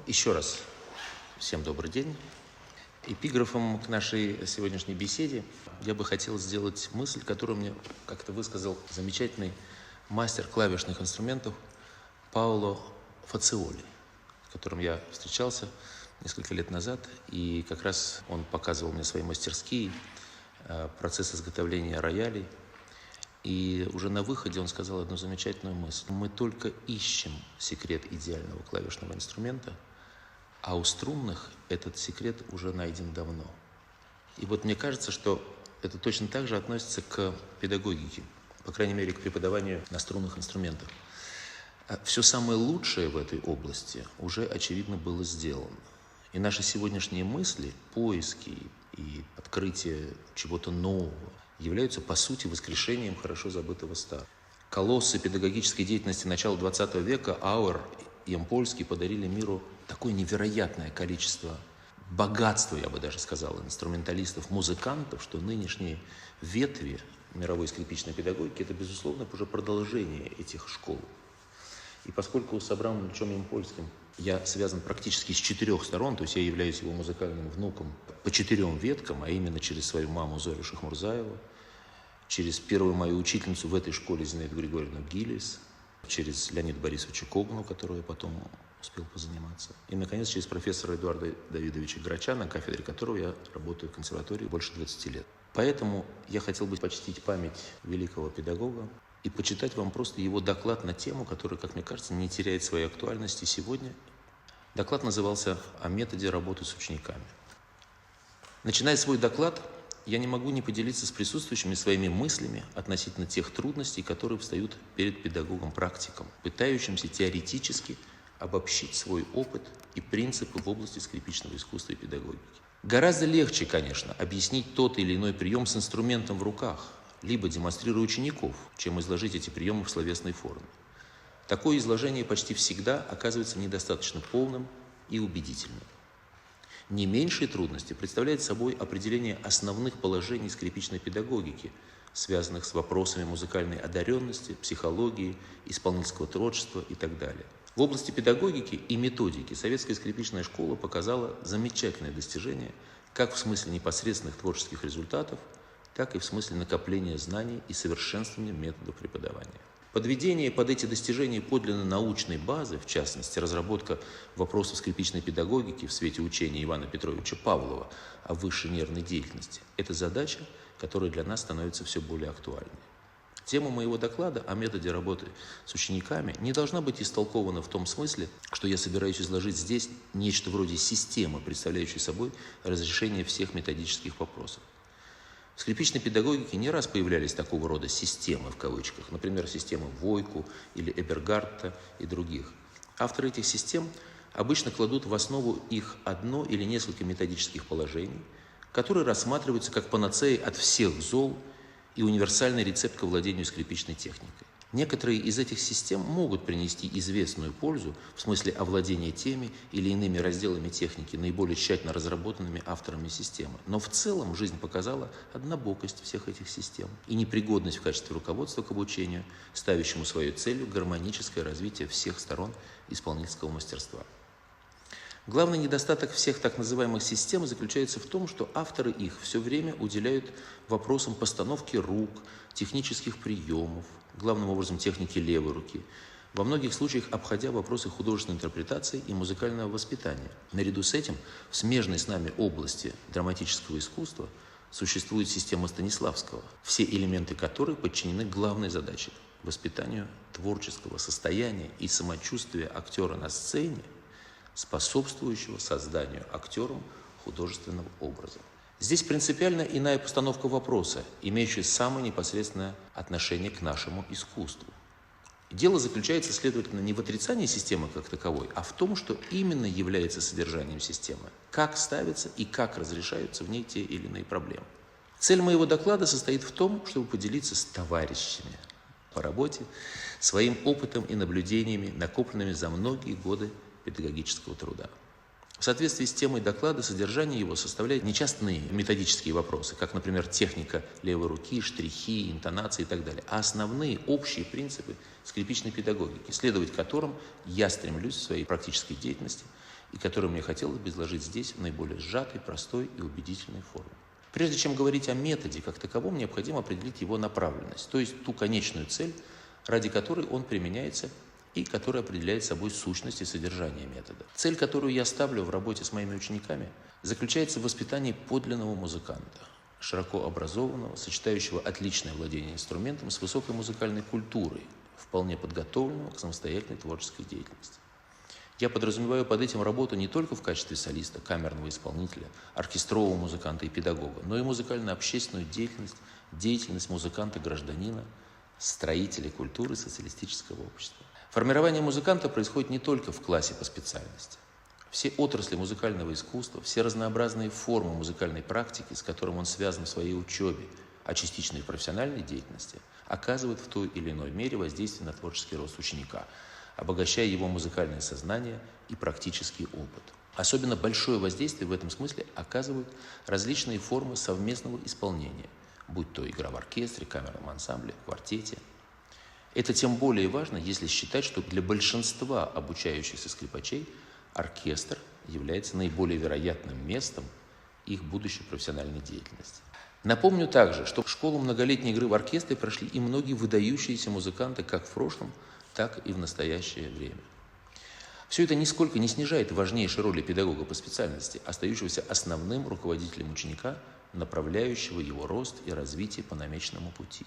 Еще раз всем добрый день. Эпиграфом к нашей сегодняшней беседе я бы хотел сделать мысль, которую мне как-то высказал замечательный мастер клавишных инструментов Паоло Фациоли, с которым я встречался несколько лет назад, и как раз он показывал мне свои мастерские, процесс изготовления роялей. И уже на выходе он сказал одну замечательную мысль. Мы только ищем секрет идеального клавишного инструмента, а у струнных этот секрет уже найден давно. И вот мне кажется, что это точно так же относится к педагогике, по крайней мере, к преподаванию на струнных инструментах. Все самое лучшее в этой области уже, очевидно, было сделано. И наши сегодняшние мысли, поиски и открытие чего-то нового являются, по сути, воскрешением хорошо забытого старого. Колоссы педагогической деятельности начала XX века Ауэр и Ямпольский подарили миру такое невероятное количество богатства, я бы даже сказал, инструменталистов, музыкантов, что нынешние ветви мировой скрипичной педагогики – это, безусловно, уже продолжение этих школ. И поскольку с Абрамом Ильичем Ямпольским я связан практически с 4 сторон, то есть я являюсь его музыкальным внуком по 4 веткам, а именно через свою маму Зорю Шахмурзаеву, через первую мою учительницу в этой школе Зинаиду Григорьевну Гиллис, через Леонида Борисовича Когну, которую я потом успел позаниматься, и, наконец, через профессора Эдуарда Давидовича Грача, на кафедре которого я работаю в консерватории больше 20 лет. Поэтому я хотел бы почтить память великого педагога и почитать вам просто его доклад на тему, которая, как мне кажется, не теряет своей актуальности сегодня. Доклад назывался «О методе работы с учениками». Начиная свой доклад, я не могу не поделиться с присутствующими своими мыслями относительно тех трудностей, которые встают перед педагогом-практиком, пытающимся теоретически обобщить свой опыт и принципы в области скрипичного искусства и педагогики. Гораздо легче, конечно, объяснить тот или иной прием с инструментом в руках, либо демонстрируя учеников, чем изложить эти приемы в словесной форме. Такое изложение почти всегда оказывается недостаточно полным и убедительным. Не меньшие трудности представляет собой определение основных положений скрипичной педагогики, связанных с вопросами музыкальной одаренности, психологии, исполнительского творчества и так далее. В области педагогики и методики советская скрипичная школа показала замечательное достижение как в смысле непосредственных творческих результатов, так и в смысле накопления знаний и совершенствования методов преподавания. Подведение под эти достижения подлинно научной базы, в частности, разработка вопросов скрипичной педагогики в свете учения Ивана Петровича Павлова о высшей нервной деятельности – это задача, которая для нас становится все более актуальной. Тема моего доклада о методе работы с учениками не должна быть истолкована в том смысле, что я собираюсь изложить здесь нечто вроде системы, представляющей собой разрешение всех методических вопросов. В скрипичной педагогике не раз появлялись такого рода «системы», в кавычках, например, системы Войку или Эбергартта и других. Авторы этих систем обычно кладут в основу их одно или несколько методических положений, которые рассматриваются как панацея от всех зол и универсальный рецепт к владению скрипичной техникой. Некоторые из этих систем могут принести известную пользу в смысле овладения теми или иными разделами техники, наиболее тщательно разработанными авторами системы. Но в целом жизнь показала однобокость всех этих систем и непригодность в качестве руководства к обучению, ставящему своей целью гармоническое развитие всех сторон исполнительского мастерства. Главный недостаток всех так называемых систем заключается в том, что авторы их все время уделяют вопросам постановки рук, технических приемов, главным образом техники левой руки, во многих случаях обходя вопросы художественной интерпретации и музыкального воспитания. Наряду с этим в смежной с нами области драматического искусства существует система Станиславского, все элементы которой подчинены главной задаче – воспитанию творческого состояния и самочувствия актера на сцене, способствующего созданию актером художественного образа. Здесь принципиально иная постановка вопроса, имеющая самое непосредственное отношение к нашему искусству. Дело заключается, следовательно, не в отрицании системы как таковой, а в том, что именно является содержанием системы, как ставятся и как разрешаются в ней те или иные проблемы. Цель моего доклада состоит в том, чтобы поделиться с товарищами по работе своим опытом и наблюдениями, накопленными за многие годы педагогического труда. В соответствии с темой доклада содержание его составляет не частные методические вопросы, как, например, техника левой руки, штрихи, интонации и так далее, а основные общие принципы скрипичной педагогики, следовать которым я стремлюсь в своей практической деятельности и который мне хотелось бы изложить здесь в наиболее сжатой, простой и убедительной форме. Прежде чем говорить о методе как таковом, необходимо определить его направленность, то есть ту конечную цель, ради которой он применяется и которая определяет собой сущность и содержание метода. Цель, которую я ставлю в работе с моими учениками, заключается в воспитании подлинного музыканта, широко образованного, сочетающего отличное владение инструментом с высокой музыкальной культурой, вполне подготовленного к самостоятельной творческой деятельности. Я подразумеваю под этим работу не только в качестве солиста, камерного исполнителя, оркестрового музыканта и педагога, но и музыкально-общественную деятельность музыканта-гражданина, строителя культуры социалистического общества. Формирование музыканта происходит не только в классе по специальности. Все отрасли музыкального искусства, все разнообразные формы музыкальной практики, с которым он связан в своей учебе, а частично и в профессиональной деятельности, оказывают в той или иной мере воздействие на творческий рост ученика, обогащая его музыкальное сознание и практический опыт. Особенно большое воздействие в этом смысле оказывают различные формы совместного исполнения, будь то игра в оркестре, камерном ансамбле, квартете. Это тем более важно, если считать, что для большинства обучающихся скрипачей оркестр является наиболее вероятным местом их будущей профессиональной деятельности. Напомню также, что в школу многолетней игры в оркестре прошли и многие выдающиеся музыканты как в прошлом, так и в настоящее время. Все это нисколько не снижает важнейшей роли педагога по специальности, остающегося основным руководителем ученика, направляющего его рост и развитие по намеченному пути.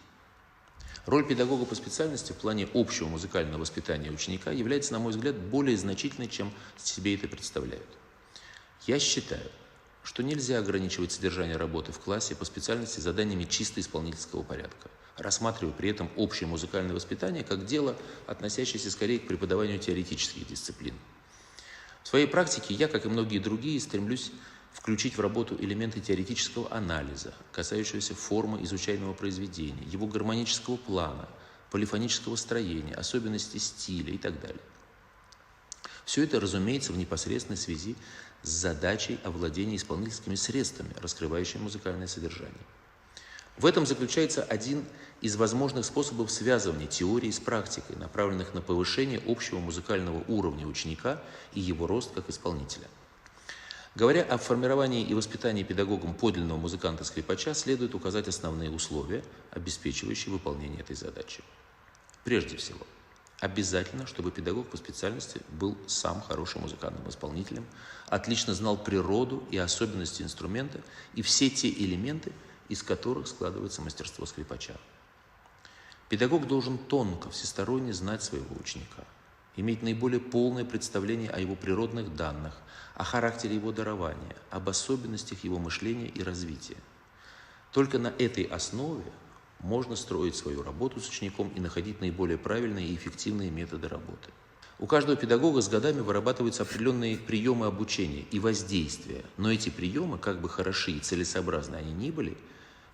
Роль педагога по специальности в плане общего музыкального воспитания ученика является, на мой взгляд, более значительной, чем себе это представляют. Я считаю, что нельзя ограничивать содержание работы в классе по специальности заданиями чисто исполнительского порядка, рассматривая при этом общее музыкальное воспитание как дело, относящееся скорее к преподаванию теоретических дисциплин. В своей практике я, как и многие другие, стремлюсь включить в работу элементы теоретического анализа, касающиеся формы изучаемого произведения, его гармонического плана, полифонического строения, особенностей стиля и так далее. Все это, разумеется, в непосредственной связи с задачей овладения исполнительскими средствами, раскрывающими музыкальное содержание. В этом заключается один из возможных способов связывания теории с практикой, направленных на повышение общего музыкального уровня ученика и его рост как исполнителя. Говоря о формировании и воспитании педагогом подлинного музыканта-скрипача, следует указать основные условия, обеспечивающие выполнение этой задачи. Прежде всего, обязательно, чтобы педагог по специальности был сам хорошим музыкальным исполнителем, отлично знал природу и особенности инструмента и все те элементы, из которых складывается мастерство скрипача. Педагог должен тонко, всесторонне знать своего ученика, иметь наиболее полное представление о его природных данных, о характере его дарования, об особенностях его мышления и развития. Только на этой основе можно строить свою работу с учеником и находить наиболее правильные и эффективные методы работы. У каждого педагога с годами вырабатываются определенные приемы обучения и воздействия, но эти приемы, как бы хороши и целесообразны они ни были,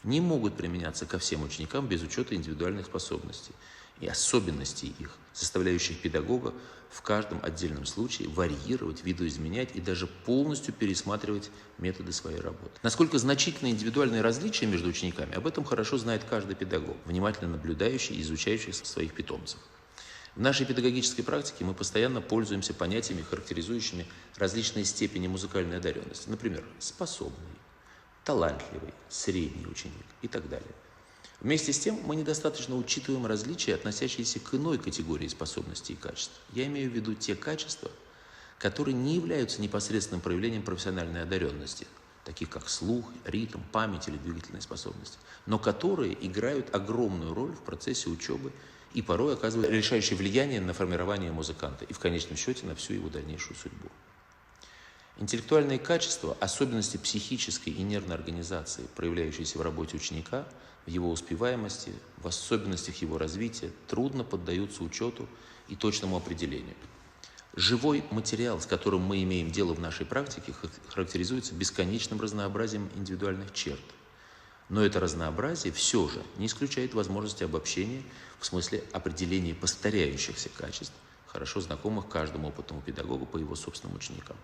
не могут применяться ко всем ученикам без учета индивидуальных способностей и особенностей их, составляющих педагога в каждом отдельном случае варьировать, видоизменять и даже полностью пересматривать методы своей работы. Насколько значительны индивидуальные различия между учениками, об этом хорошо знает каждый педагог, внимательно наблюдающий и изучающий своих питомцев. В нашей педагогической практике мы постоянно пользуемся понятиями, характеризующими различные степени музыкальной одаренности. Например, способный, талантливый, средний ученик и так далее. Вместе с тем мы недостаточно учитываем различия, относящиеся к иной категории способностей и качеств. Я имею в виду те качества, которые не являются непосредственным проявлением профессиональной одаренности, таких как слух, ритм, память или двигательные способности, но которые играют огромную роль в процессе учебы и порой оказывают решающее влияние на формирование музыканта и в конечном счете на всю его дальнейшую судьбу. Интеллектуальные качества, особенности психической и нервной организации, проявляющиеся в работе ученика, в его успеваемости, в особенностях его развития, трудно поддаются учету и точному определению. Живой материал, с которым мы имеем дело в нашей практике, характеризуется бесконечным разнообразием индивидуальных черт. Но это разнообразие все же не исключает возможности обобщения в смысле определения повторяющихся качеств, хорошо знакомых каждому опытному педагогу по его собственным ученикам.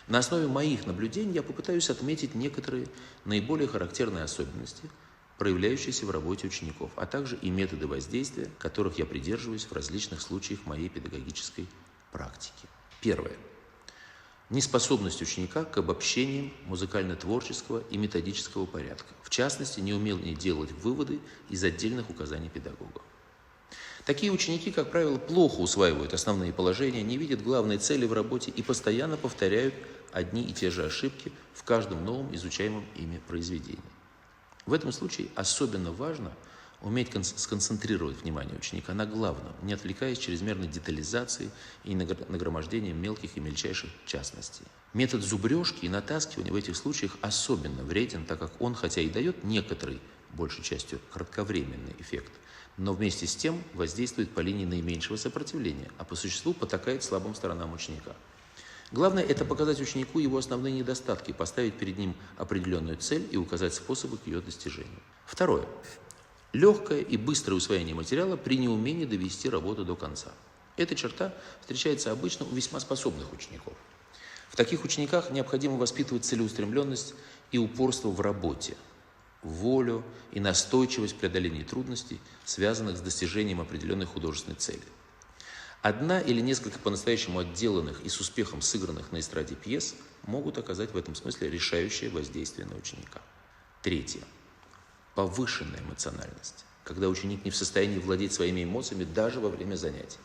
На основе моих наблюдений я попытаюсь отметить некоторые наиболее характерные особенности, проявляющиеся в работе учеников, а также и методы воздействия, которых я придерживаюсь в различных случаях моей педагогической практики. Первое. неспособность ученика к обобщениям музыкально-творческого и методического порядка, в частности, неумение делать выводы из отдельных указаний педагога. Такие ученики, как правило, плохо усваивают основные положения, не видят главной цели в работе и постоянно повторяют одни и те же ошибки в каждом новом изучаемом ими произведении. В этом случае особенно важно уметь сконцентрировать внимание ученика на главном, не отвлекаясь чрезмерной детализацией и нагромождением мелких и мельчайших частностей. Метод зубрежки и натаскивания в этих случаях особенно вреден, так как он, хотя и дает некоторый, большей частью, кратковременный эффект, но вместе с тем воздействует по линии наименьшего сопротивления, а по существу потакает слабым сторонам ученика. Главное – это показать ученику его основные недостатки, поставить перед ним определенную цель и указать способы к ее достижению. Второе. Легкое и быстрое усвоение материала при неумении довести работу до конца. Эта черта встречается обычно у весьма способных учеников. В таких учениках необходимо воспитывать целеустремленность и упорство в работе, волю и настойчивость в преодолении трудностей, связанных с достижением определенной художественной цели. Одна или несколько по-настоящему отделанных и с успехом сыгранных на эстраде пьес могут оказать в этом смысле решающее воздействие на ученика. Третье. Повышенная эмоциональность, когда ученик не в состоянии владеть своими эмоциями даже во время занятий.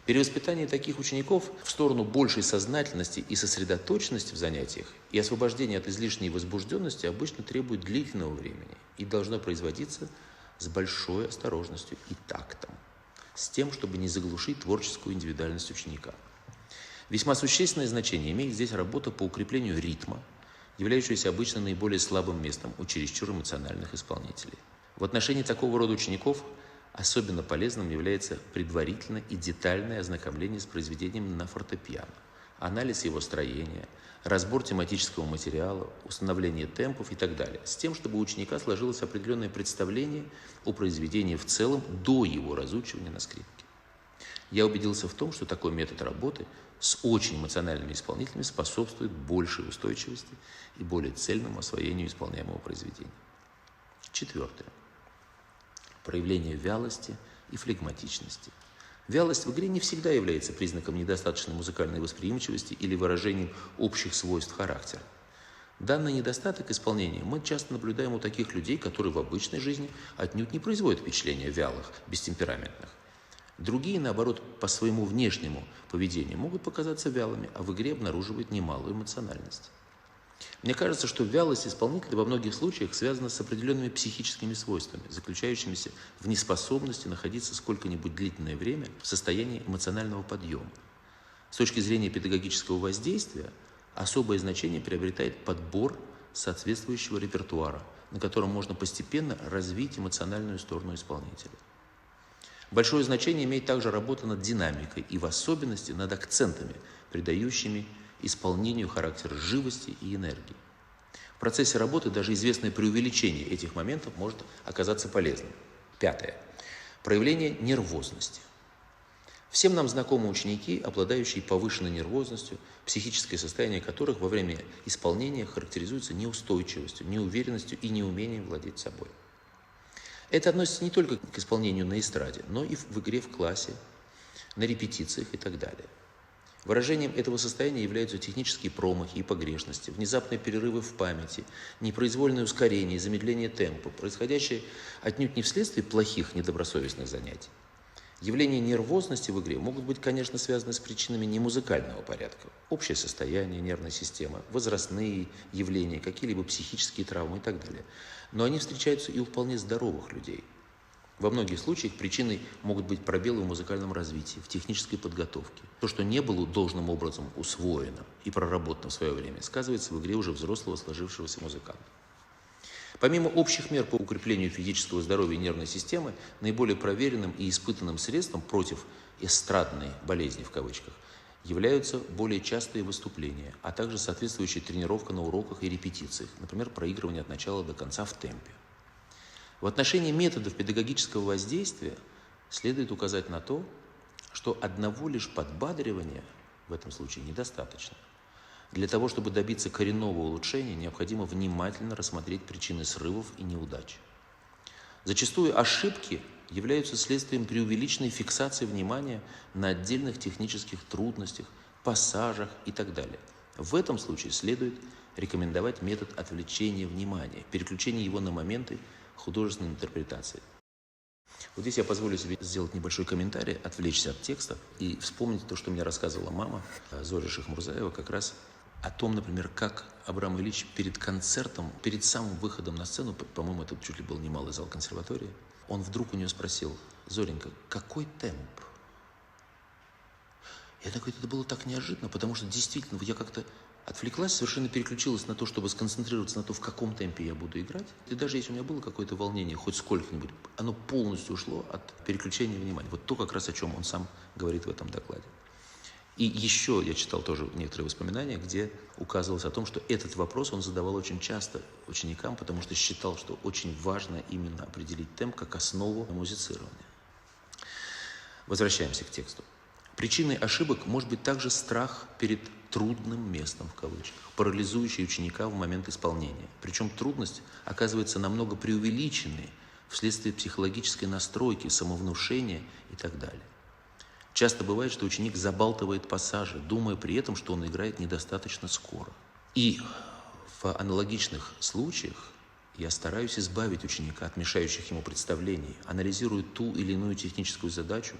Перевоспитание таких учеников в сторону большей сознательности и сосредоточенности в занятиях и освобождения от излишней возбужденности обычно требует длительного времени и должно производиться с большой осторожностью и тактом, с тем, чтобы не заглушить творческую индивидуальность ученика. Весьма существенное значение имеет здесь работа по укреплению ритма, являющаяся обычно наиболее слабым местом у чересчур эмоциональных исполнителей. В отношении такого рода учеников особенно полезным является предварительное и детальное ознакомление с произведением на фортепиано, анализ его строения, разбор тематического материала, установление темпов и так далее, с тем, чтобы у ученика сложилось определенное представление о произведении в целом до его разучивания на скрипке. Я убедился в том, что такой метод работы с очень эмоциональными исполнителями способствует большей устойчивости и более цельному освоению исполняемого произведения. Четвертое. Проявление вялости и флегматичности. Вялость в игре не всегда является признаком недостаточной музыкальной восприимчивости или выражением общих свойств характера. Данный недостаток исполнения мы часто наблюдаем у таких людей, которые в обычной жизни отнюдь не производят впечатления вялых, бестемпераментных. Другие, наоборот, по своему внешнему поведению могут показаться вялыми, а в игре обнаруживают немалую эмоциональность. Мне кажется, что вялость исполнителя во многих случаях связана с определенными психическими свойствами, заключающимися в неспособности находиться сколько-нибудь длительное время в состоянии эмоционального подъема. С точки зрения педагогического воздействия особое значение приобретает подбор соответствующего репертуара, на котором можно постепенно развить эмоциональную сторону исполнителя. Большое значение имеет также работа над динамикой и в особенности над акцентами, придающими исполнению характер живости и энергии. В процессе работы даже известное преувеличение этих моментов может оказаться полезным. Пятое. Проявление нервозности. Всем нам знакомы ученики, обладающие повышенной нервозностью, психическое состояние которых во время исполнения характеризуется неустойчивостью, неуверенностью и неумением владеть собой. Это относится не только к исполнению на эстраде, но и в игре в классе, на репетициях и так далее. Выражением этого состояния являются технические промахи и погрешности, внезапные перерывы в памяти, непроизвольное ускорение и замедление темпа, происходящие отнюдь не вследствие плохих, недобросовестных занятий. Явления нервозности в игре могут быть, конечно, связаны с причинами не музыкального порядка. Общее состояние нервной системы, возрастные явления, какие-либо психические травмы и так далее. Но они встречаются и у вполне здоровых людей. Во многих случаях причиной могут быть пробелы в музыкальном развитии, в технической подготовке. То, что не было должным образом усвоено и проработано в свое время, сказывается в игре уже взрослого сложившегося музыканта. Помимо общих мер по укреплению физического здоровья и нервной системы, наиболее проверенным и испытанным средством против «эстрадной болезни» в кавычках являются более частые выступления, а также соответствующая тренировка на уроках и репетициях, например, проигрывание от начала до конца в темпе. В отношении методов педагогического воздействия следует указать на то, что одного лишь подбадривания в этом случае недостаточно. Для того, чтобы добиться коренного улучшения, необходимо внимательно рассмотреть причины срывов и неудач. Зачастую ошибки являются следствием преувеличенной фиксации внимания на отдельных технических трудностях, пассажах и так далее, В этом случае следует рекомендовать метод отвлечения внимания, переключения его на моменты художественной интерпретации. Вот здесь я позволю себе сделать небольшой комментарий, отвлечься от текста и вспомнить то, что мне рассказывала мама Зоря Шихмурзаева, как раз о том, например, как Абрам Ильич перед концертом, перед самым выходом на сцену, по-моему, это чуть ли был немалый зал консерватории, он вдруг у нее спросил: «Зоренька, какой темп?» Я такой, это было так неожиданно, потому что действительно я как-то отвлеклась, совершенно переключилась на то, чтобы сконцентрироваться на то, в каком темпе я буду играть. И даже если у меня было какое-то волнение, хоть сколько-нибудь, оно полностью ушло от переключения внимания. Вот то, как раз о чем он сам говорит в этом докладе. И еще я читал тоже некоторые воспоминания, где указывалось о том, что этот вопрос он задавал очень часто ученикам, потому что считал, что очень важно именно определить темп как основу музицирования. Возвращаемся к тексту. Причиной ошибок может быть также страх перед «трудным местом», в кавычках, парализующий ученика в момент исполнения. Причем трудность оказывается намного преувеличенной вследствие психологической настройки, самовнушения и так далее. Часто бывает, что ученик забалтывает пассажи, думая при этом, что он играет недостаточно скоро. И в аналогичных случаях я стараюсь избавить ученика от мешающих ему представлений, анализирую ту или иную техническую задачу,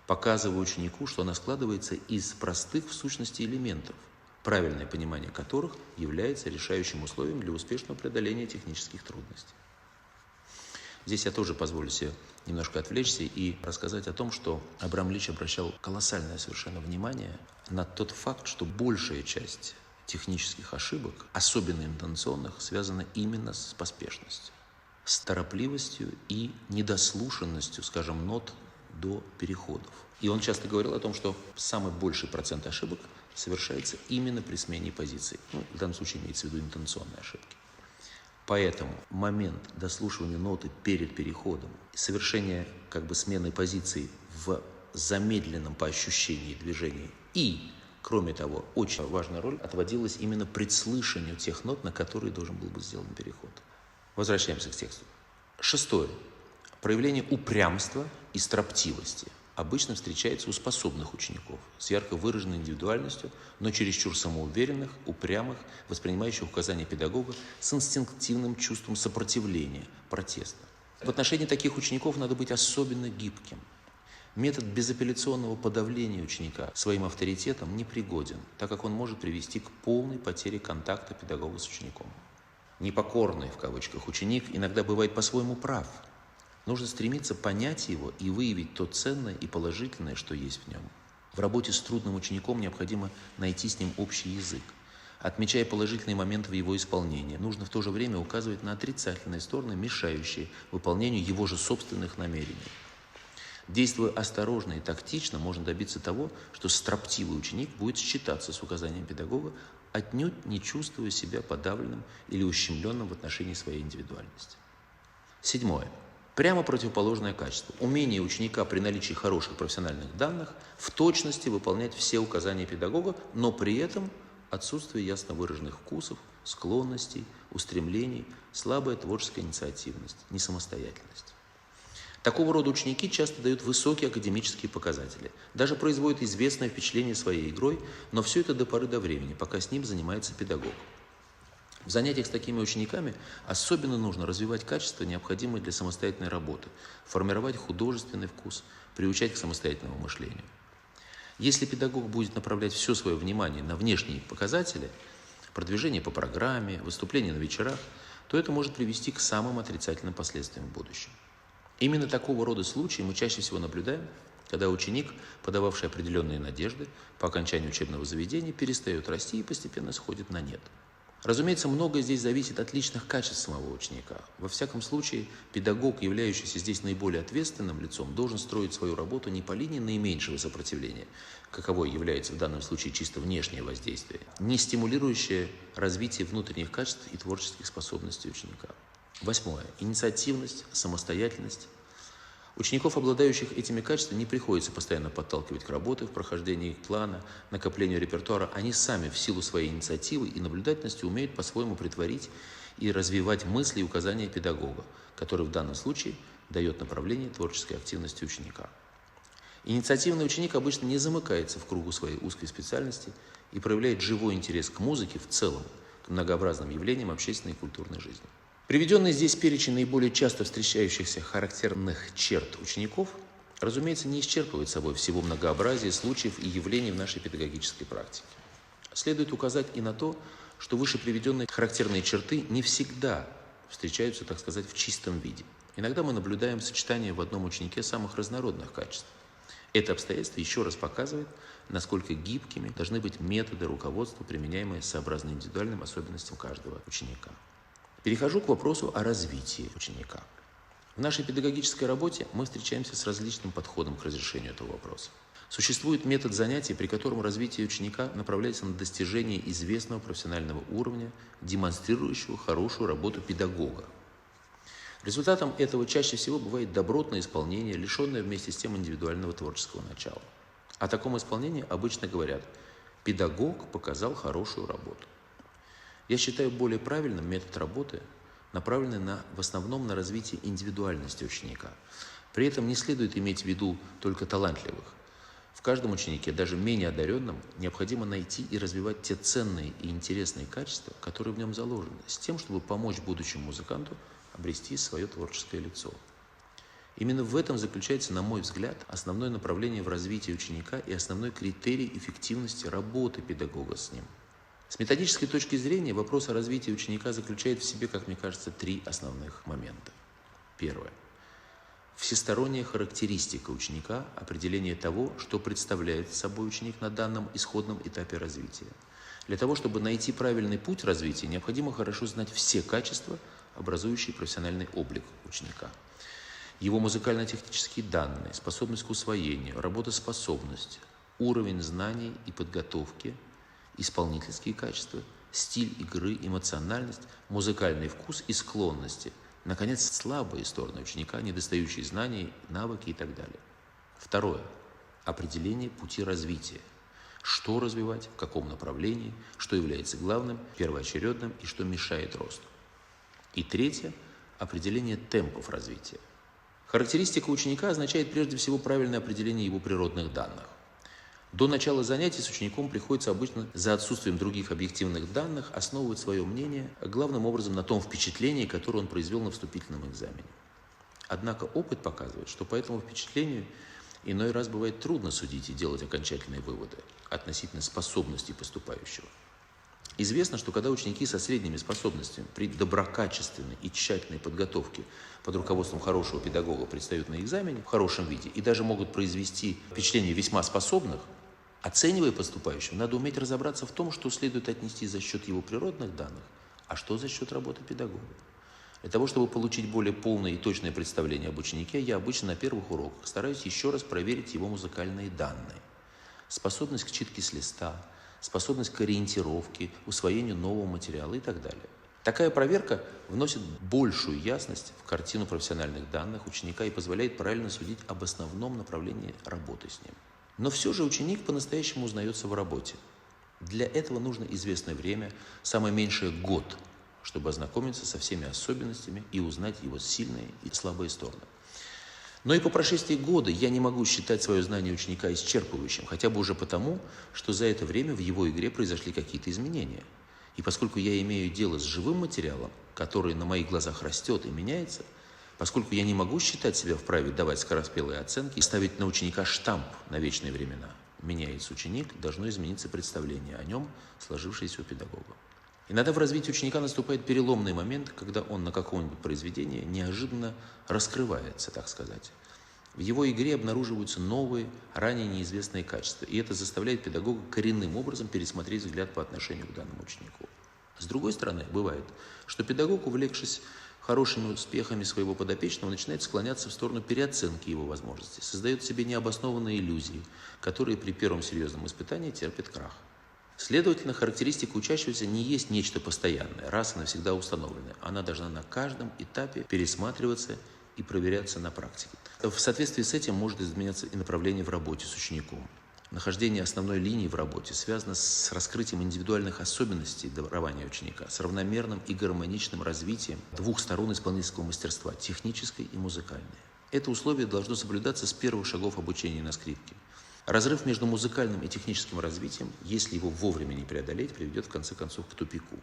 показываю ученику, что она складывается из простых в сущности элементов, правильное понимание которых является решающим условием для успешного преодоления технических трудностей. Здесь я тоже позволю себе немножко отвлечься и рассказать о том, что Абрам Ильич обращал колоссальное совершенно внимание на тот факт, что большая часть технических ошибок, особенно интонационных, связана именно с поспешностью, с торопливостью и недослушанностью, скажем, нот до переходов. И он часто говорил о том, что самый больший процент ошибок совершается именно при смене позиций. В данном случае имеется в виду интонационные ошибки. Поэтому момент дослушивания ноты перед переходом, совершение смены позиций в замедленном по ощущению движении и, кроме того, очень важная роль отводилась именно предслышанию тех нот, на которые должен был быть сделан переход. Возвращаемся к тексту. 6. Проявление упрямства и строптивости обычно встречается у способных учеников с ярко выраженной индивидуальностью, но чересчур самоуверенных, упрямых, воспринимающих указания педагога с инстинктивным чувством сопротивления, протеста. В отношении таких учеников надо быть особенно гибким. Метод безапелляционного подавления ученика своим авторитетом непригоден, так как он может привести к полной потере контакта педагога с учеником. Непокорный, в кавычках, ученик иногда бывает по-своему прав. Нужно стремиться понять его и выявить то ценное и положительное, что есть в нем. В работе с трудным учеником необходимо найти с ним общий язык. Отмечая положительные моменты в его исполнении, нужно в то же время указывать на отрицательные стороны, мешающие выполнению его же собственных намерений. Действуя осторожно и тактично, можно добиться того, что строптивый ученик будет считаться с указанием педагога, отнюдь не чувствуя себя подавленным или ущемленным в отношении своей индивидуальности. 7. Прямо противоположное качество. Умение ученика при наличии хороших профессиональных данных в точности выполнять все указания педагога, но при этом отсутствие ясно выраженных вкусов, склонностей, устремлений, слабая творческая инициативность, несамостоятельность. Такого рода ученики часто дают высокие академические показатели, даже производят известное впечатление своей игрой, но все это до поры до времени, пока с ним занимается педагог. В занятиях с такими учениками особенно нужно развивать качества, необходимые для самостоятельной работы, формировать художественный вкус, приучать к самостоятельному мышлению. Если педагог будет направлять все свое внимание на внешние показатели, продвижение по программе, выступления на вечерах, то это может привести к самым отрицательным последствиям в будущем. Именно такого рода случаи мы чаще всего наблюдаем, когда ученик, подававший определенные надежды, по окончанию учебного заведения перестает расти и постепенно сходит на нет. Разумеется, многое здесь зависит от личных качеств самого ученика. Во всяком случае, педагог, являющийся здесь наиболее ответственным лицом, должен строить свою работу не по линии наименьшего сопротивления, каковой является в данном случае чисто внешнее воздействие, не стимулирующее развитие внутренних качеств и творческих способностей ученика. 8. Инициативность, самостоятельность. Учеников, обладающих этими качествами, не приходится постоянно подталкивать к работе в прохождении их плана, накоплению репертуара. Они сами в силу своей инициативы и наблюдательности умеют по-своему претворить и развивать мысли и указания педагога, который в данном случае дает направление творческой активности ученика. Инициативный ученик обычно не замыкается в кругу своей узкой специальности и проявляет живой интерес к музыке в целом, к многообразным явлениям общественной и культурной жизни. Приведенный здесь перечень наиболее часто встречающихся характерных черт учеников, разумеется, не исчерпывает собой всего многообразия случаев и явлений в нашей педагогической практике. Следует указать и на то, что выше приведенные характерные черты не всегда встречаются, так сказать, в чистом виде. Иногда мы наблюдаем сочетание в одном ученике самых разнородных качеств. Это обстоятельство еще раз показывает, насколько гибкими должны быть методы руководства, применяемые сообразно индивидуальным особенностям каждого ученика. Перехожу к вопросу о развитии ученика. В нашей педагогической работе мы встречаемся с различным подходом к разрешению этого вопроса. Существует метод занятий, при котором развитие ученика направляется на достижение известного профессионального уровня, демонстрирующего хорошую работу педагога. Результатом этого чаще всего бывает добротное исполнение, лишенное вместе с тем индивидуального творческого начала. О таком исполнении обычно говорят: педагог показал хорошую работу. Я считаю более правильным метод работы, направленный в основном на развитие индивидуальности ученика. При этом не следует иметь в виду только талантливых. В каждом ученике, даже менее одаренном, необходимо найти и развивать те ценные и интересные качества, которые в нем заложены, с тем, чтобы помочь будущему музыканту обрести свое творческое лицо. Именно в этом заключается, на мой взгляд, основное направление в развитии ученика и основной критерий эффективности работы педагога с ним. С методической точки зрения вопрос о развитии ученика заключает в себе, как мне кажется, три основных момента. Первое. Всесторонняя характеристика ученика, определение того, что представляет собой ученик на данном исходном этапе развития. Для того, чтобы найти правильный путь развития, необходимо хорошо знать все качества, образующие профессиональный облик ученика. Его музыкально-технические данные, способность к усвоению, работоспособность, уровень знаний и подготовки, исполнительские качества, стиль игры, эмоциональность, музыкальный вкус и склонности. Наконец, слабые стороны ученика, недостающие знаний, навыки и так далее. Второе. Определение пути развития. Что развивать, в каком направлении, что является главным, первоочередным и что мешает росту. И третье. Определение темпов развития. Характеристика ученика означает прежде всего правильное определение его природных данных. До начала занятий с учеником приходится обычно за отсутствием других объективных данных основывать свое мнение главным образом на том впечатлении, которое он произвел на вступительном экзамене. Однако опыт показывает, что по этому впечатлению иной раз бывает трудно судить и делать окончательные выводы относительно способностей поступающего. Известно, что когда ученики со средними способностями при доброкачественной и тщательной подготовке под руководством хорошего педагога предстают на экзамене в хорошем виде и даже могут произвести впечатление весьма способных, оценивая поступающего, надо уметь разобраться в том, что следует отнести за счет его природных данных, а что за счет работы педагога. Для того, чтобы получить более полное и точное представление об ученике, я обычно на первых уроках стараюсь еще раз проверить его музыкальные данные. Способность к читке с листа, способность к ориентировке, усвоению нового материала и так далее. Такая проверка вносит большую ясность в картину профессиональных данных ученика и позволяет правильно судить об основном направлении работы с ним. Но все же ученик по-настоящему узнается в работе. Для этого нужно известное время, самое меньшее год, чтобы ознакомиться со всеми особенностями и узнать его сильные и слабые стороны. Но и по прошествии года я не могу считать свое знание ученика исчерпывающим, хотя бы уже потому, что за это время в его игре произошли какие-то изменения. И поскольку я имею дело с живым материалом, который на моих глазах растет и меняется, поскольку я не могу считать себя вправе давать скороспелые оценки и ставить на ученика штамп на вечные времена, меняется ученик, должно измениться представление о нем, сложившееся у педагога. Иногда в развитии ученика наступает переломный момент, когда он на каком-нибудь произведении неожиданно раскрывается, так сказать. В его игре обнаруживаются новые, ранее неизвестные качества, и это заставляет педагога коренным образом пересмотреть взгляд по отношению к данному ученику. С другой стороны, бывает, что педагог, увлекшись хорошими успехами своего подопечного, начинает склоняться в сторону переоценки его возможностей, создает себе необоснованные иллюзии, которые при первом серьезном испытании терпят крах. Следовательно, характеристика учащегося не есть нечто постоянное, раз и навсегда установленное. Она должна на каждом этапе пересматриваться и проверяться на практике. В соответствии с этим может изменяться и направление в работе с учеником. Нахождение основной линии в работе связано с раскрытием индивидуальных особенностей дарования ученика, с равномерным и гармоничным развитием двух сторон исполнительского мастерства – технической и музыкальной. Это условие должно соблюдаться с первых шагов обучения на скрипке. Разрыв между музыкальным и техническим развитием, если его вовремя не преодолеть, приведет в конце концов к тупику.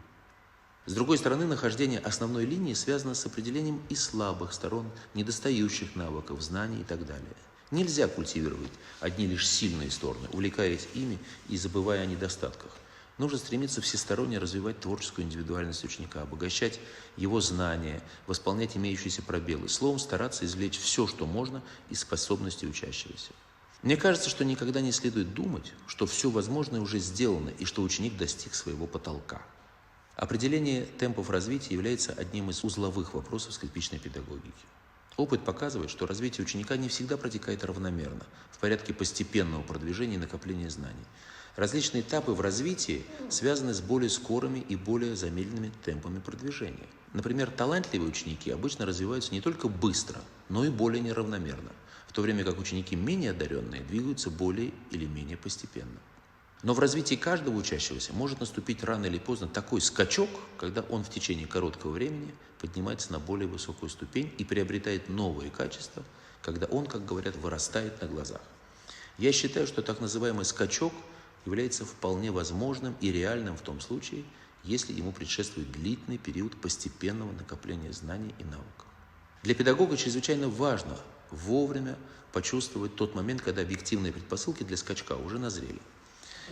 С другой стороны, нахождение основной линии связано с определением и слабых сторон, недостающих навыков, знаний и так далее. Нельзя культивировать одни лишь сильные стороны, увлекаясь ими и забывая о недостатках. Нужно стремиться всесторонне развивать творческую индивидуальность ученика, обогащать его знания, восполнять имеющиеся пробелы, словом, стараться извлечь все, что можно, из способностей учащегося. Мне кажется, что никогда не следует думать, что все возможное уже сделано и что ученик достиг своего потолка. Определение темпов развития является одним из узловых вопросов скрипичной педагогики. Опыт показывает, что развитие ученика не всегда протекает равномерно, в порядке постепенного продвижения и накопления знаний. Различные этапы в развитии связаны с более скорыми и более замедленными темпами продвижения. Например, талантливые ученики обычно развиваются не только быстро, но и более неравномерно, в то время как ученики менее одаренные двигаются более или менее постепенно. Но в развитии каждого учащегося может наступить рано или поздно такой скачок, когда он в течение короткого времени поднимается на более высокую ступень и приобретает новые качества, когда он, как говорят, вырастает на глазах. Я считаю, что так называемый скачок является вполне возможным и реальным в том случае, если ему предшествует длительный период постепенного накопления знаний и навыков. Для педагога чрезвычайно важно вовремя почувствовать тот момент, когда объективные предпосылки для скачка уже назрели.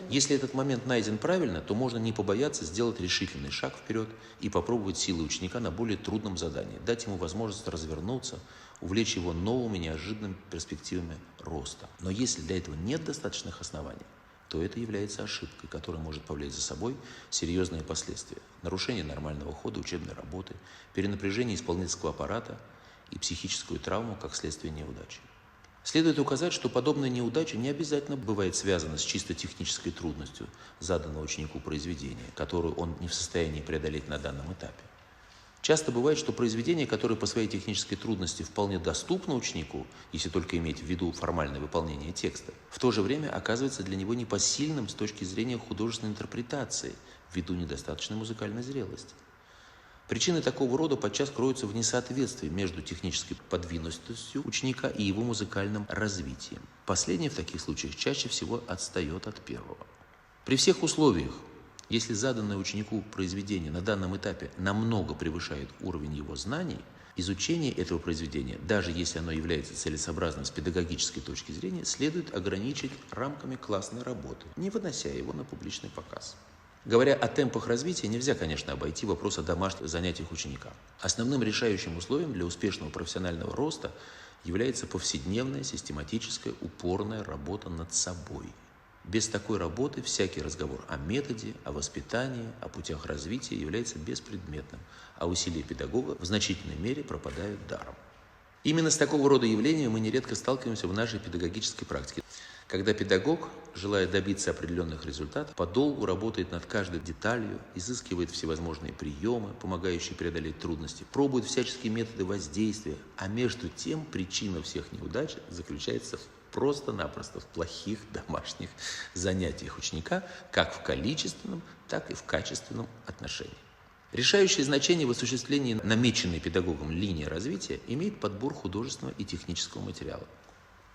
Если этот момент найден правильно, то можно не побояться сделать решительный шаг вперед и попробовать силы ученика на более трудном задании, дать ему возможность развернуться, увлечь его новыми неожиданными перспективами роста. Но если для этого нет достаточных оснований, то это является ошибкой, которая может повлечь за собой серьезные последствия: нарушение нормального хода учебной работы, перенапряжение исполнительского аппарата и психическую травму как следствие неудачи. Следует указать, что подобная неудача не обязательно бывает связана с чисто технической трудностью заданного ученику произведения, которую он не в состоянии преодолеть на данном этапе. Часто бывает, что произведение, которое по своей технической трудности вполне доступно ученику, если только иметь в виду формальное выполнение текста, в то же время оказывается для него непосильным с точки зрения художественной интерпретации, ввиду недостаточной музыкальной зрелости. Причины такого рода подчас кроются в несоответствии между технической подвижностью ученика и его музыкальным развитием. Последнее в таких случаях чаще всего отстает от первого. При всех условиях, если заданное ученику произведение на данном этапе намного превышает уровень его знаний, изучение этого произведения, даже если оно является целесообразным с педагогической точки зрения, следует ограничить рамками классной работы, не вынося его на публичный показ. Говоря о темпах развития, нельзя, конечно, обойти вопрос о домашних занятиях ученика. Основным решающим условием для успешного профессионального роста является повседневная, систематическая, упорная работа над собой. Без такой работы всякий разговор о методе, о воспитании, о путях развития является беспредметным, а усилия педагога в значительной мере пропадают даром. Именно с такого рода явлениями мы нередко сталкиваемся в нашей педагогической практике, когда педагог, желая добиться определенных результатов, подолгу работает над каждой деталью, изыскивает всевозможные приемы, помогающие преодолеть трудности, пробует всяческие методы воздействия, а между тем причина всех неудач заключается просто-напросто в плохих домашних занятиях ученика, как в количественном, так и в качественном отношении. Решающее значение в осуществлении намеченной педагогом линии развития имеет подбор художественного и технического материала.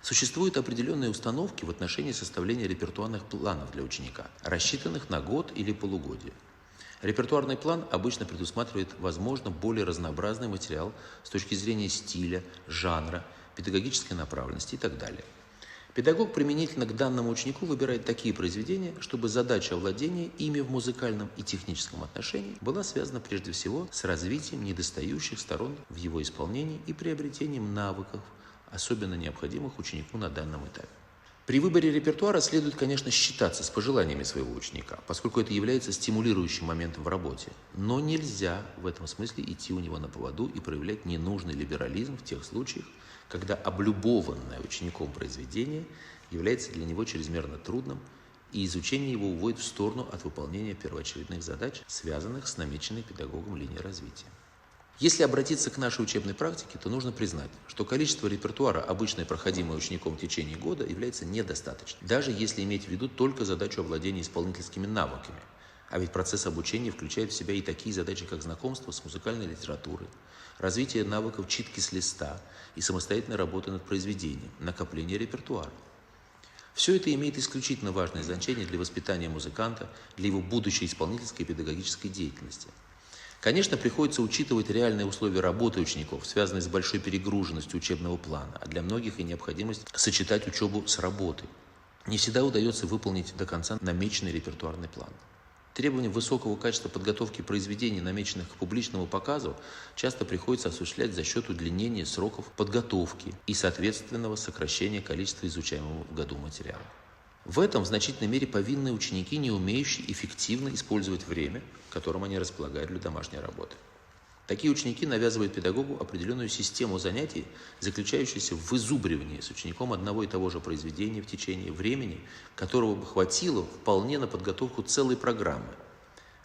Существуют определенные установки в отношении составления репертуарных планов для ученика, рассчитанных на год или полугодие. Репертуарный план обычно предусматривает, возможно, более разнообразный материал с точки зрения стиля, жанра, педагогической направленности и так далее. Педагог применительно к данному ученику выбирает такие произведения, чтобы задача овладения ими в музыкальном и техническом отношении была связана прежде всего с развитием недостающих сторон в его исполнении и приобретением навыков, особенно необходимых ученику на данном этапе. При выборе репертуара следует, конечно, считаться с пожеланиями своего ученика, поскольку это является стимулирующим моментом в работе. Но нельзя в этом смысле идти у него на поводу и проявлять ненужный либерализм в тех случаях, когда облюбованное учеником произведение является для него чрезмерно трудным, и изучение его уводит в сторону от выполнения первоочередных задач, связанных с намеченной педагогом линией развития. Если обратиться к нашей учебной практике, то нужно признать, что количество репертуара, обычно проходимое учеником в течение года, является недостаточным, даже если иметь в виду только задачу овладения исполнительскими навыками. А ведь процесс обучения включает в себя и такие задачи, как знакомство с музыкальной литературой, развитие навыков читки с листа и самостоятельной работы над произведением, накопление репертуара. Все это имеет исключительно важное значение для воспитания музыканта, для его будущей исполнительской и педагогической деятельности. Конечно, приходится учитывать реальные условия работы учеников, связанные с большой перегруженностью учебного плана, а для многих и необходимость сочетать учебу с работой. Не всегда удается выполнить до конца намеченный репертуарный план. Требования высокого качества подготовки произведений, намеченных к публичному показу, часто приходится осуществлять за счет удлинения сроков подготовки и соответственного сокращения количества изучаемого в году материала. В этом в значительной мере повинны ученики, не умеющие эффективно использовать время, которым они располагают для домашней работы. Такие ученики навязывают педагогу определенную систему занятий, заключающуюся в вызубривании с учеником одного и того же произведения в течение времени, которого бы хватило вполне на подготовку целой программы,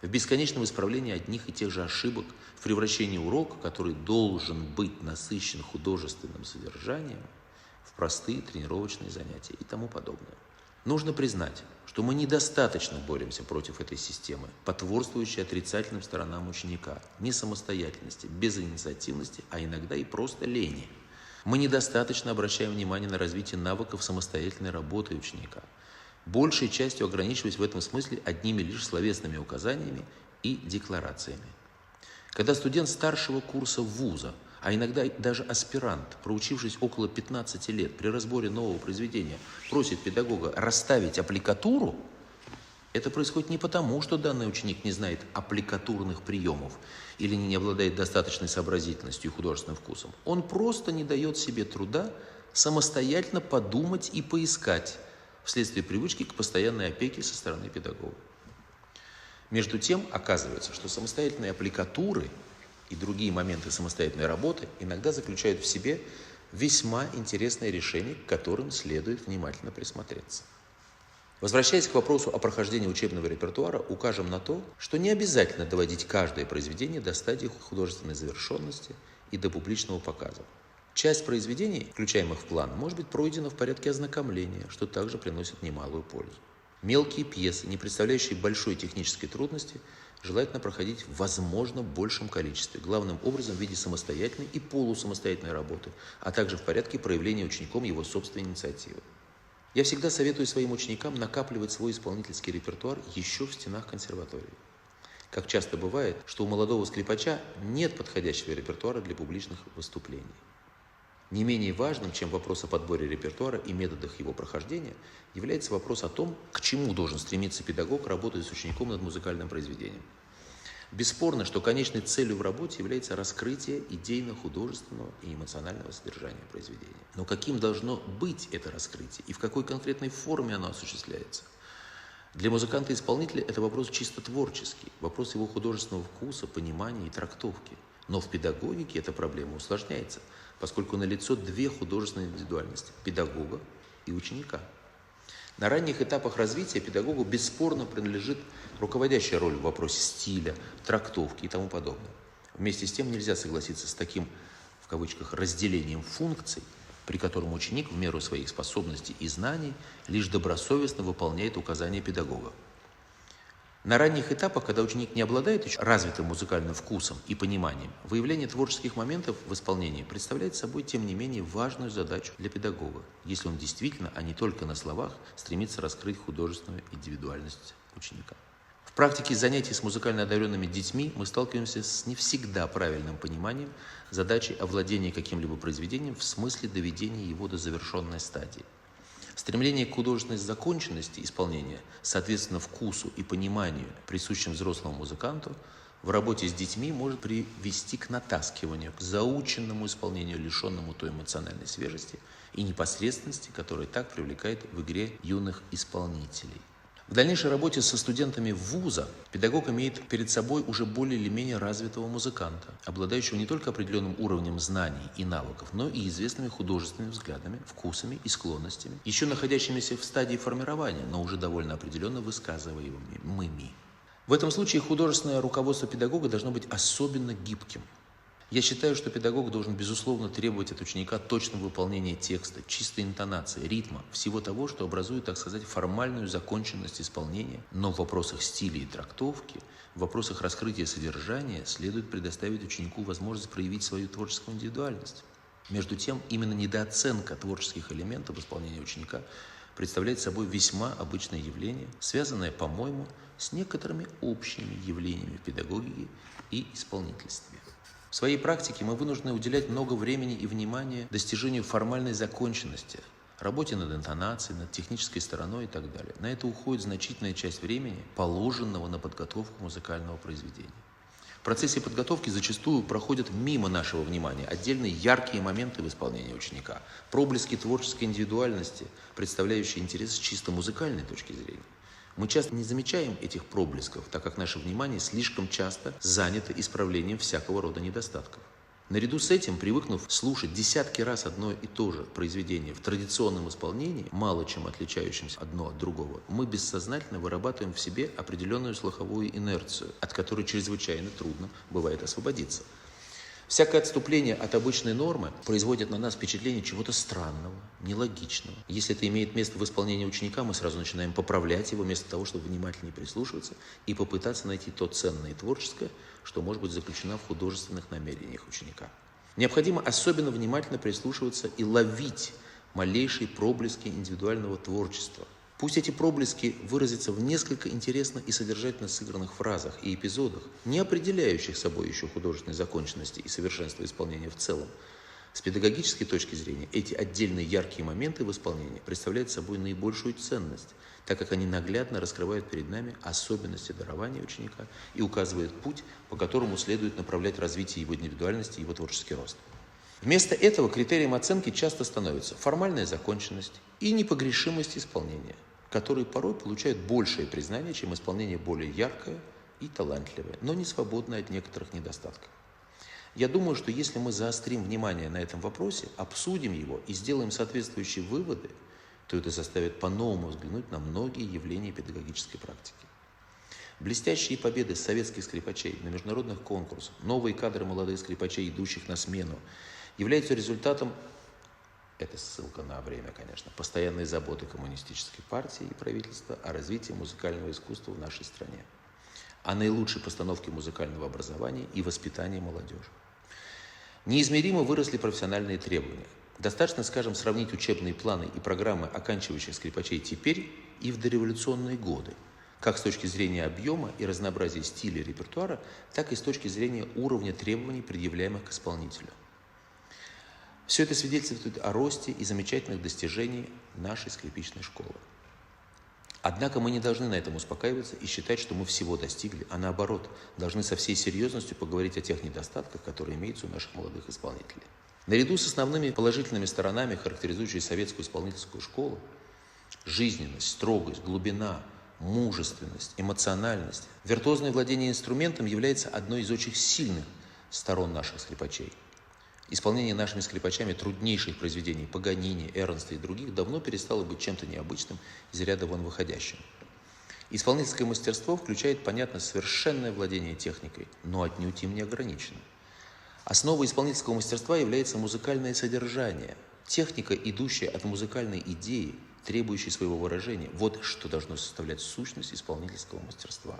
в бесконечном исправлении одних и тех же ошибок, в превращении урока, который должен быть насыщен художественным содержанием, в простые тренировочные занятия и тому подобное. Нужно признать, что мы недостаточно боремся против этой системы, потворствующей отрицательным сторонам ученика, несамостоятельности, безинициативности, а иногда и просто лени. Мы недостаточно обращаем внимание на развитие навыков самостоятельной работы ученика, большей частью ограничиваясь в этом смысле одними лишь словесными указаниями и декларациями. Когда студент старшего курса вуза, а иногда даже аспирант, проучившись около 15 лет, при разборе нового произведения просит педагога расставить аппликатуру, это происходит не потому, что данный ученик не знает аппликатурных приемов или не обладает достаточной сообразительностью и художественным вкусом. Он просто не дает себе труда самостоятельно подумать и поискать вследствие привычки к постоянной опеке со стороны педагога. Между тем, оказывается, что самостоятельные аппликатуры и другие моменты самостоятельной работы иногда заключают в себе весьма интересные решения, к которым следует внимательно присмотреться. Возвращаясь к вопросу о прохождении учебного репертуара, укажем на то, что не обязательно доводить каждое произведение до стадии художественной завершенности и до публичного показа. Часть произведений, включаемых в план, может быть пройдена в порядке ознакомления, что также приносит немалую пользу. Мелкие пьесы, не представляющие большой технической трудности, желательно проходить в возможно большем количестве, главным образом в виде самостоятельной и полусамостоятельной работы, а также в порядке проявления учеником его собственной инициативы. Я всегда советую своим ученикам накапливать свой исполнительский репертуар еще в стенах консерватории. Как часто бывает, что у молодого скрипача нет подходящего репертуара для публичных выступлений. Не менее важным, чем вопрос о подборе репертуара и методах его прохождения, является вопрос о том, к чему должен стремиться педагог, работая с учеником над музыкальным произведением. Бесспорно, что конечной целью в работе является раскрытие идейно-художественного и эмоционального содержания произведения. Но каким должно быть это раскрытие и в какой конкретной форме оно осуществляется? Для музыканта-исполнителя это вопрос чисто творческий, вопрос его художественного вкуса, понимания и трактовки. Но в педагогике эта проблема усложняется, поскольку налицо две художественные индивидуальности – педагога и ученика. На ранних этапах развития педагогу бесспорно принадлежит руководящая роль в вопросе стиля, трактовки и тому подобное. Вместе с тем нельзя согласиться с таким, в кавычках, разделением функций, при котором ученик в меру своих способностей и знаний лишь добросовестно выполняет указания педагога. На ранних этапах, когда ученик не обладает еще развитым музыкальным вкусом и пониманием, выявление творческих моментов в исполнении представляет собой, тем не менее, важную задачу для педагога, если он действительно, а не только на словах, стремится раскрыть художественную индивидуальность ученика. В практике занятий с музыкально одаренными детьми мы сталкиваемся с не всегда правильным пониманием задачи овладения каким-либо произведением в смысле доведения его до завершенной стадии. Стремление к художественной законченности исполнения, соответственно вкусу и пониманию, присущим взрослому музыканту, в работе с детьми может привести к натаскиванию, к заученному исполнению, лишенному той эмоциональной свежести и непосредственности, которая так привлекает в игре юных исполнителей. В дальнейшей работе со студентами вуза педагог имеет перед собой уже более или менее развитого музыканта, обладающего не только определенным уровнем знаний и навыков, но и известными художественными взглядами, вкусами и склонностями, еще находящимися в стадии формирования, но уже довольно определенно высказываемыми. В этом случае художественное руководство педагога должно быть особенно гибким. Я считаю, что педагог должен, безусловно, требовать от ученика точного выполнения текста, чистой интонации, ритма, всего того, что образует, так сказать, формальную законченность исполнения, но в вопросах стиля и трактовки, в вопросах раскрытия содержания следует предоставить ученику возможность проявить свою творческую индивидуальность. Между тем, именно недооценка творческих элементов исполнения ученика представляет собой весьма обычное явление, связанное, по-моему, с некоторыми общими явлениями в педагогике и исполнительстве. В своей практике мы вынуждены уделять много времени и внимания достижению формальной законченности, работе над интонацией, над технической стороной и так далее. На это уходит значительная часть времени, положенного на подготовку музыкального произведения. В процессе подготовки зачастую проходят мимо нашего внимания отдельные яркие моменты в исполнении ученика, проблески творческой индивидуальности, представляющие интерес с чисто музыкальной точки зрения. Мы часто не замечаем этих проблесков, так как наше внимание слишком часто занято исправлением всякого рода недостатков. Наряду с этим, привыкнув слушать десятки раз одно и то же произведение в традиционном исполнении, мало чем отличающимся одно от другого, мы бессознательно вырабатываем в себе определенную слуховую инерцию, от которой чрезвычайно трудно бывает освободиться. Всякое отступление от обычной нормы производит на нас впечатление чего-то странного, нелогичного. Если это имеет место в исполнении ученика, мы сразу начинаем поправлять его, вместо того, чтобы внимательнее прислушиваться и попытаться найти то ценное и творческое, что может быть заключено в художественных намерениях ученика. Необходимо особенно внимательно прислушиваться и ловить малейшие проблески индивидуального творчества. Пусть эти проблески выразятся в несколько интересно и содержательно сыгранных фразах и эпизодах, не определяющих собой еще художественной законченности и совершенства исполнения в целом. С педагогической точки зрения эти отдельные яркие моменты в исполнении представляют собой наибольшую ценность, так как они наглядно раскрывают перед нами особенности дарования ученика и указывают путь, по которому следует направлять развитие его индивидуальности и его творческий рост. Вместо этого критерием оценки часто становится формальная законченность и непогрешимость исполнения, которые порой получают большее признание, чем исполнение более яркое и талантливое, но не свободное от некоторых недостатков. Я думаю, что если мы заострим внимание на этом вопросе, обсудим его и сделаем соответствующие выводы, то это заставит по-новому взглянуть на многие явления педагогической практики. Блестящие победы советских скрипачей на международных конкурсах, новые кадры молодых скрипачей, идущих на смену, являются результатом, это ссылка на время, конечно, постоянной заботы коммунистической партии и правительства о развитии музыкального искусства в нашей стране, о наилучшей постановке музыкального образования и воспитании молодежи. Неизмеримо выросли профессиональные требования. Достаточно, скажем, сравнить учебные планы и программы оканчивающих скрипачей теперь и в дореволюционные годы, как с точки зрения объема и разнообразия стиля репертуара, так и с точки зрения уровня требований, предъявляемых к исполнителю. Все это свидетельствует о росте и замечательных достижениях нашей скрипичной школы. Однако мы не должны на этом успокаиваться и считать, что мы всего достигли, а наоборот, должны со всей серьезностью поговорить о тех недостатках, которые имеются у наших молодых исполнителей. Наряду с основными положительными сторонами, характеризующими советскую исполнительскую школу, жизненность, строгость, глубина, мужественность, эмоциональность, виртуозное владение инструментом является одной из очень сильных сторон наших скрипачей. Исполнение нашими скрипачами труднейших произведений Паганини, Эрнста и других давно перестало быть чем-то необычным, из ряда вон выходящим. Исполнительское мастерство включает, понятно, совершенное владение техникой, но отнюдь им не ограничено. Основой исполнительского мастерства является музыкальное содержание, техника, идущая от музыкальной идеи, требующей своего выражения. Вот что должно составлять сущность исполнительского мастерства.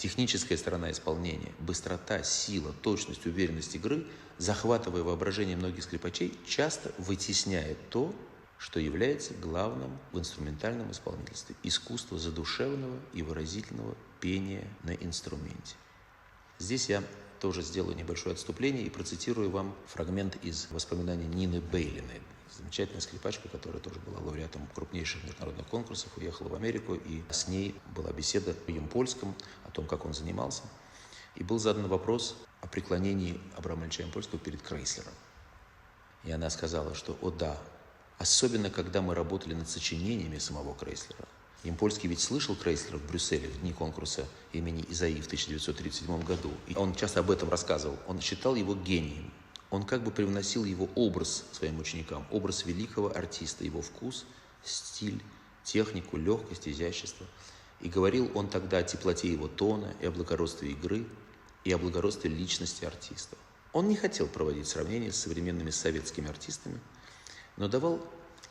Техническая сторона исполнения, быстрота, сила, точность, уверенность игры, захватывая воображение многих скрипачей, часто вытесняет то, что является главным в инструментальном исполнительстве – искусство задушевного и выразительного пения на инструменте. Здесь я тоже сделаю небольшое отступление и процитирую вам фрагмент из воспоминаний Нины Бейлиной, замечательная скрипачка, которая тоже была лауреатом крупнейших международных конкурсов, уехала в Америку, и с ней была беседа о Ямпольском, о том, как он занимался. И был задан вопрос о преклонении Абрама Ильича Ямпольского перед Крейслером. И она сказала, что «О да, особенно когда мы работали над сочинениями самого Крейслера». Ямпольский ведь слышал Крейслера в Брюсселе в дни конкурса имени Изаи в 1937 году. И он часто об этом рассказывал. Он считал его гением. Он как бы привносил его образ своим ученикам, образ великого артиста, его вкус, стиль, технику, легкость, изящество. И говорил он тогда о теплоте его тона, и о благородстве игры, и о благородстве личности артиста. Он не хотел проводить сравнения с современными советскими артистами, но давал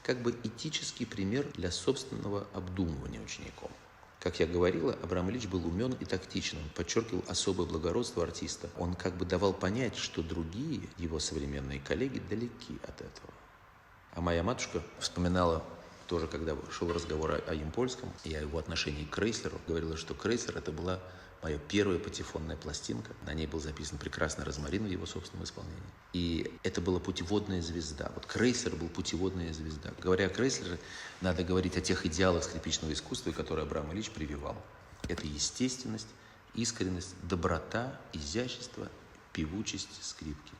как бы этический пример для собственного обдумывания учеником. Как я говорила, Абрам Ильич был умен и тактичен, он подчеркивал особое благородство артиста. Он как бы давал понять, что другие его современные коллеги далеки от этого. А моя матушка вспоминала тоже, когда шел разговор о Ямпольском и о его отношении к Крейслеру, говорила, что Крейслер — это была моя первая патефонная пластинка. На ней был записан прекрасный «Розмарин» в его собственном исполнении. И это была путеводная звезда. Вот Крейслер был путеводная звезда. Говоря о Крейслере, надо говорить о тех идеалах скрипичного искусства, которые Абрам Ильич прививал. Это естественность, искренность, доброта, изящество, певучесть скрипки.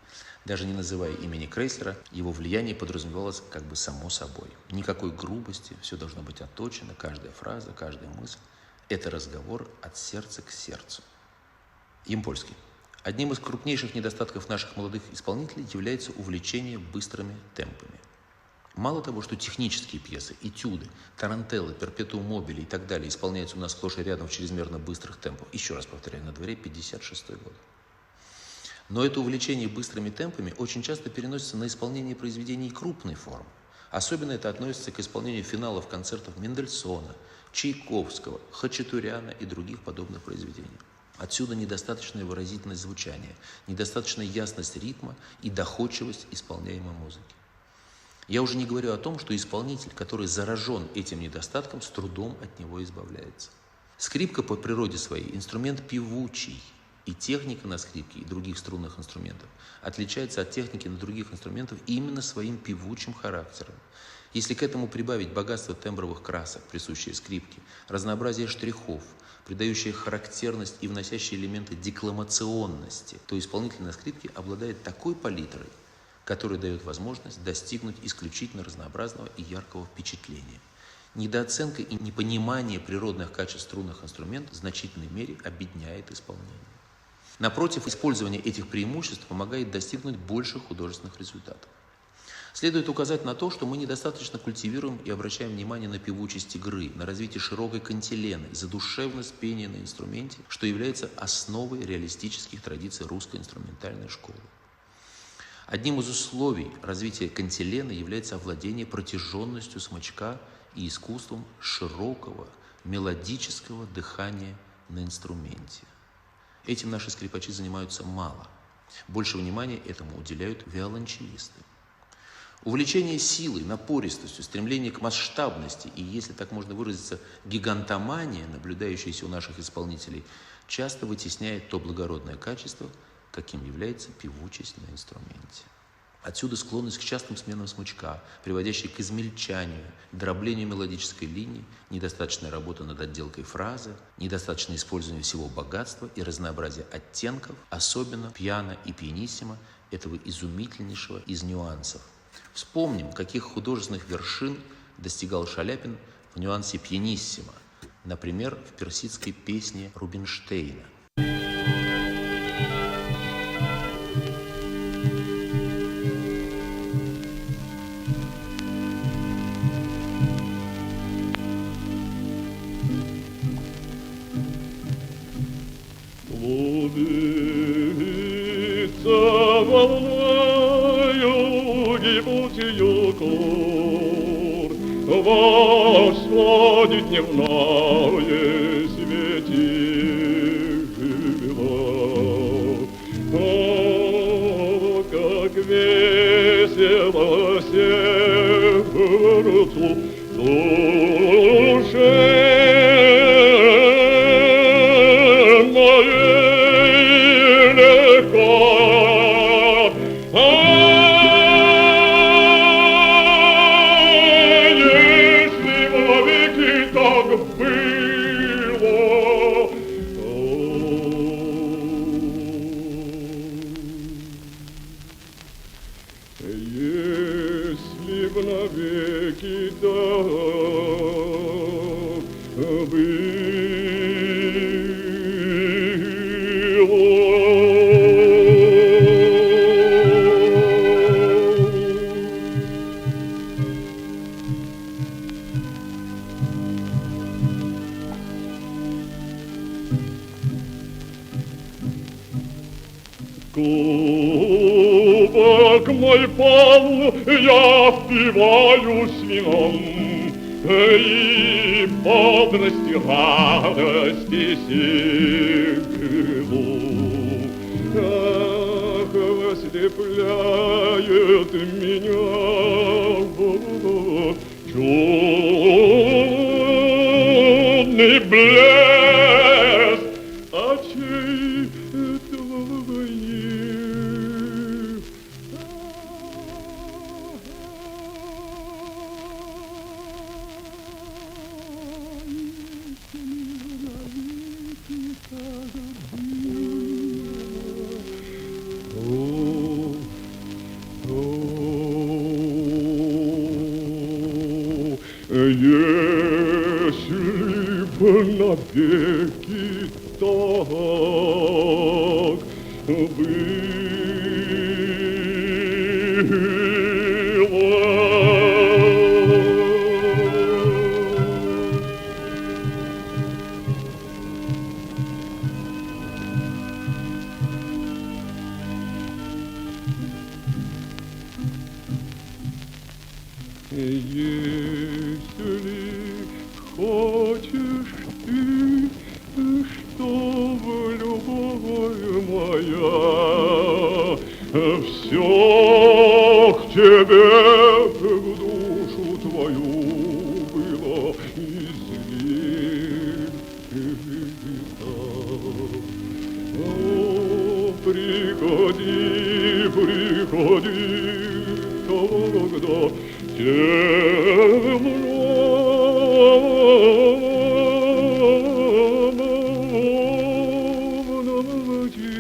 Даже не называя имени Крейслера, его влияние подразумевалось как бы само собой. Никакой грубости, все должно быть отточено, каждая фраза, каждая мысль. Это разговор от сердца к сердцу. Ямпольский. Одним из крупнейших недостатков наших молодых исполнителей является увлечение быстрыми темпами. Мало того, что технические пьесы, этюды, тарантеллы, перпетуум мобили и так далее исполняются у нас сплошь и рядом в чрезмерно быстрых темпах. Еще раз повторяю, на дворе 56-й год. Но это увлечение быстрыми темпами очень часто переносится на исполнение произведений крупной формы. Особенно это относится к исполнению финалов концертов Мендельсона, Чайковского, Хачатуряна и других подобных произведений. Отсюда недостаточная выразительность звучания, недостаточная ясность ритма и доходчивость исполняемой музыки. Я уже не говорю о том, что исполнитель, который заражен этим недостатком, с трудом от него избавляется. Скрипка по природе своей инструмент певучий, и техника на скрипке и других струнных инструментов отличается от техники на других инструментах именно своим певучим характером. Если к этому прибавить богатство тембровых красок, присущие скрипке, разнообразие штрихов, придающие характерность и вносящие элементы декламационности, то исполнитель на скрипке обладает такой палитрой, которая дает возможность достигнуть исключительно разнообразного и яркого впечатления. Недооценка и непонимание природных качеств струнных инструментов в значительной мере обедняет исполнение. Напротив, использование этих преимуществ помогает достигнуть больших художественных результатов. Следует указать на то, что мы недостаточно культивируем и обращаем внимание на певучесть игры, на развитие широкой кантилены, задушевность пения на инструменте, что является основой реалистических традиций русской инструментальной школы. Одним из условий развития кантилены является овладение протяженностью смычка и искусством широкого мелодического дыхания на инструменте. Этим наши скрипачи занимаются мало. Больше внимания этому уделяют виолончелисты. Увлечение силой, напористостью, стремление к масштабности и, если так можно выразиться, гигантомания, наблюдающаяся у наших исполнителей, часто вытесняет то благородное качество, каким является певучесть на инструменте. Отсюда склонность к частым сменам смычка, приводящей к измельчанию, дроблению мелодической линии, недостаточная работа над отделкой фразы, недостаточное использование всего богатства и разнообразия оттенков, особенно пиано и пианиссимо, этого изумительнейшего из нюансов. Вспомним, каких художественных вершин достигал Шаляпин в нюансе пианиссимо, например, в персидской песне Рубинштейна. Восходит дневное светило. О, как весело сердцу душе моей легко. Если б навеки так было. мой пал, я впиваюсь вином, и бодрости, радости силу. Ах, ослепляет меня чудный блеск очей твоих. Если бы навеки так Если хочешь ты, чтоб любовь моя все к тебе в душу твою было излито. О, приходи, приходи, когда темно в ночи.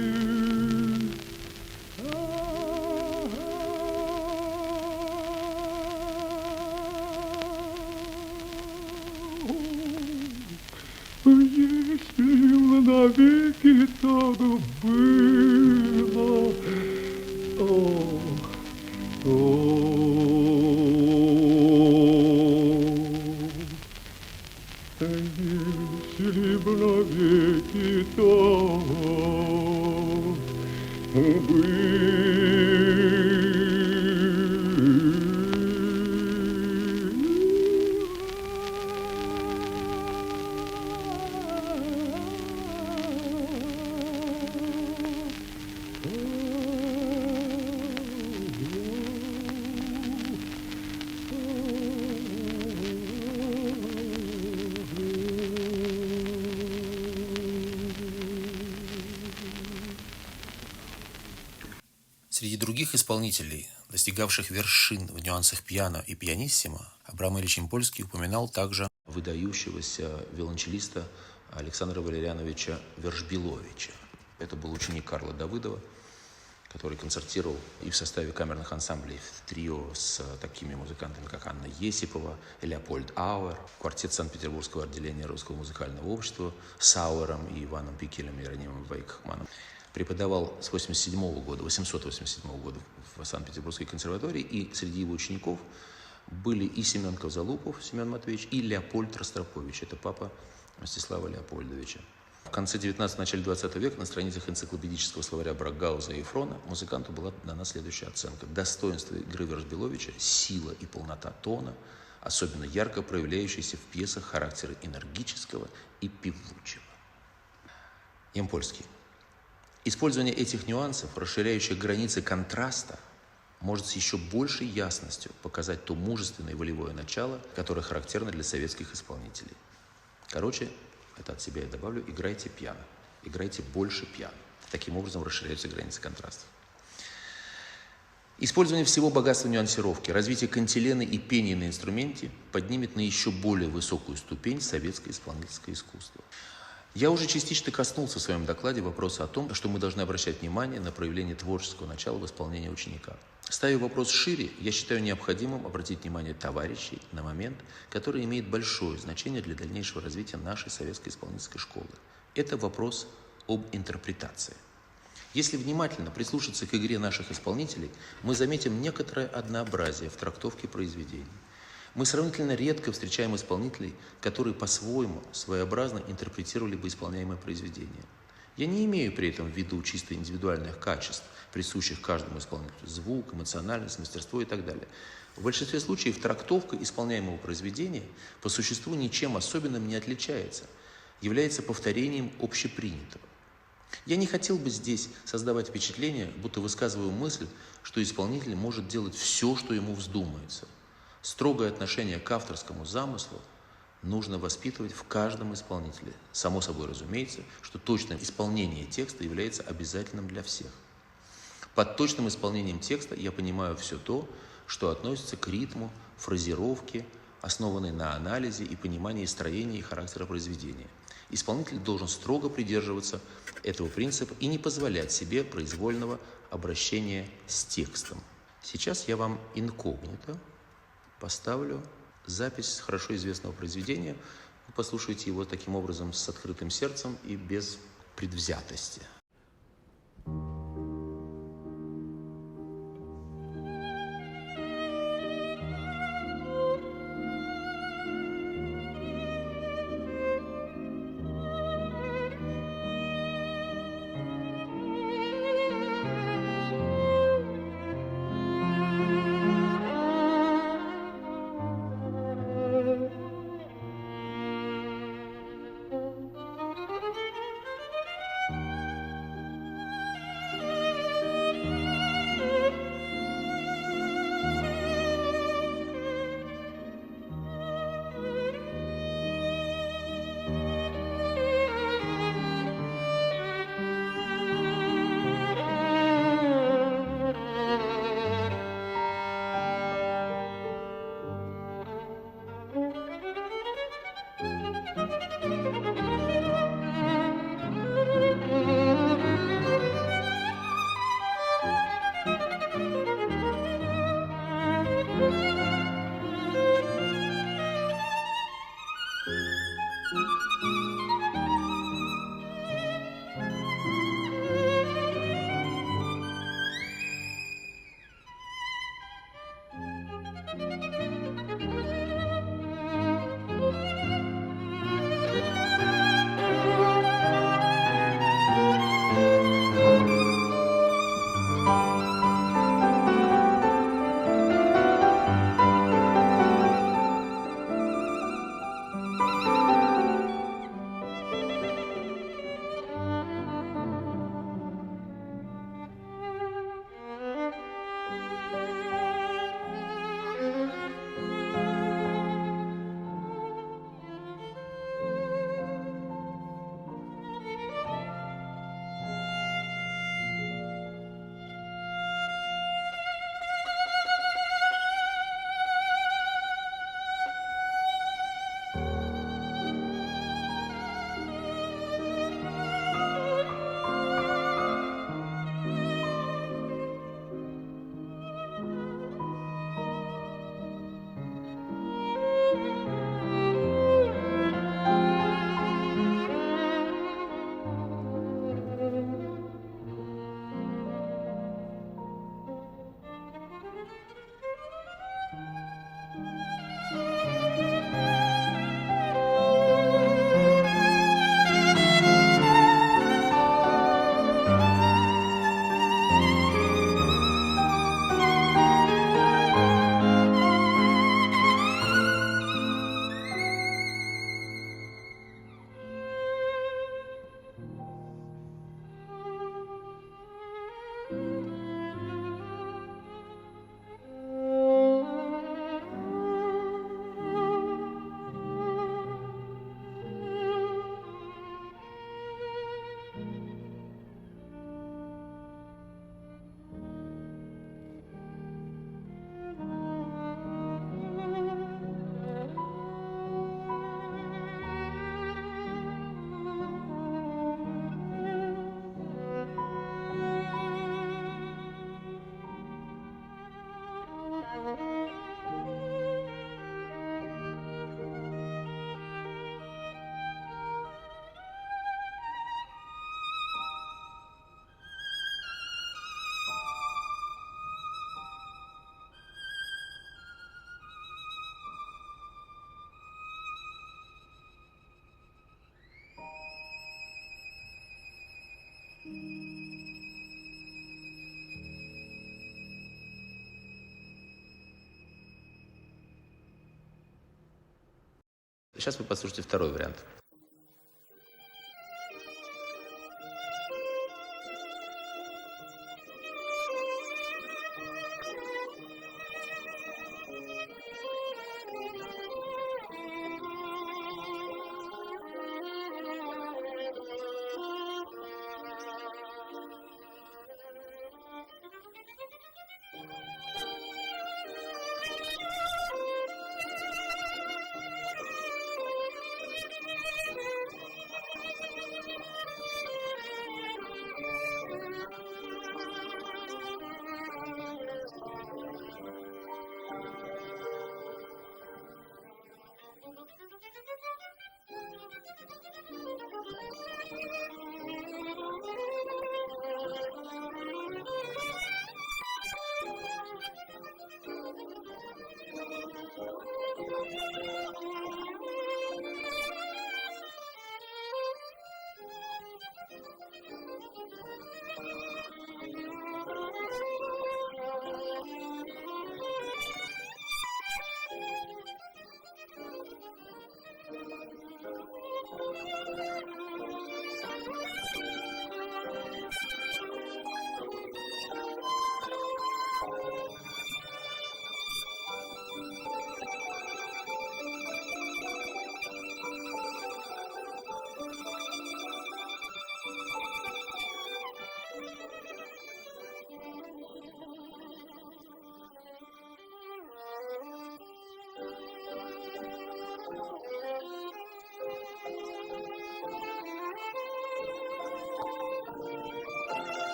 Если навеки так было, если б навеки так Среди других исполнителей, достигавших вершин в нюансах пиано и пианиссимо, Абрам Ильич Ямпольский упоминал также выдающегося виолончелиста Александра Валерьяновича Вершбиловича. Это был ученик Карла Давыдова, который концертировал и в составе камерных ансамблей в трио с такими музыкантами, как Анна Есипова, Леопольд Ауэр, квартет Санкт-Петербургского отделения Русского музыкального общества с Ауэром и Иваном Пикелем и Иеронимом Вайкхманом. Преподавал с 887 года в Санкт-Петербургской консерватории, и среди его учеников были и Семен Ковзалупов, Семен Матвеевич, и Леопольд Ростропович, это папа Мстислава Леопольдовича. В конце 19-го, начале 20 века на страницах энциклопедического словаря Брагауза и Фрона музыканту была дана следующая оценка. Достоинство игры Вершбиловича, сила и полнота тона, особенно ярко проявляющиеся в пьесах характера энергического и певучего. Ямпольский. Использование этих нюансов, расширяющих границы контраста, может с еще большей ясностью показать то мужественное и волевое начало, которое характерно для советских исполнителей. Короче, это от себя я добавлю, играйте пиано, играйте больше пиано. Таким образом расширяются границы контрастов. Использование всего богатства нюансировки, развитие кантилены и пения на инструменте поднимет на еще более высокую ступень советское исполнительское искусство. Я уже частично коснулся в своем докладе вопроса о том, что мы должны обращать внимание на проявление творческого начала в исполнении ученика. Ставя вопрос шире, я считаю необходимым обратить внимание товарищей на момент, который имеет большое значение для дальнейшего развития нашей советской исполнительской школы. Это вопрос об интерпретации. Если внимательно прислушаться к игре наших исполнителей, мы заметим некоторое однообразие в трактовке произведений. Мы сравнительно редко встречаем исполнителей, которые по-своему, своеобразно интерпретировали бы исполняемое произведение. Я не имею при этом в виду чисто индивидуальных качеств, присущих каждому исполнителю: звук, эмоциональность, мастерство и так далее. В большинстве случаев трактовка исполняемого произведения по существу ничем особенным не отличается, является повторением общепринятого. Я не хотел бы здесь создавать впечатление, будто высказываю мысль, что исполнитель может делать все, что ему вздумается. Строгое отношение к авторскому замыслу нужно воспитывать в каждом исполнителе. Само собой разумеется, что точное исполнение текста является обязательным для всех. Под точным исполнением текста я понимаю все то, что относится к ритму, фразировке, основанной на анализе и понимании строения и характера произведения. Исполнитель должен строго придерживаться этого принципа и не позволять себе произвольного обращения с текстом. Сейчас я вам инкогнито поставлю запись хорошо известного произведения. Вы послушайте его таким образом с открытым сердцем и без предвзятости. Сейчас вы послушайте второй вариант.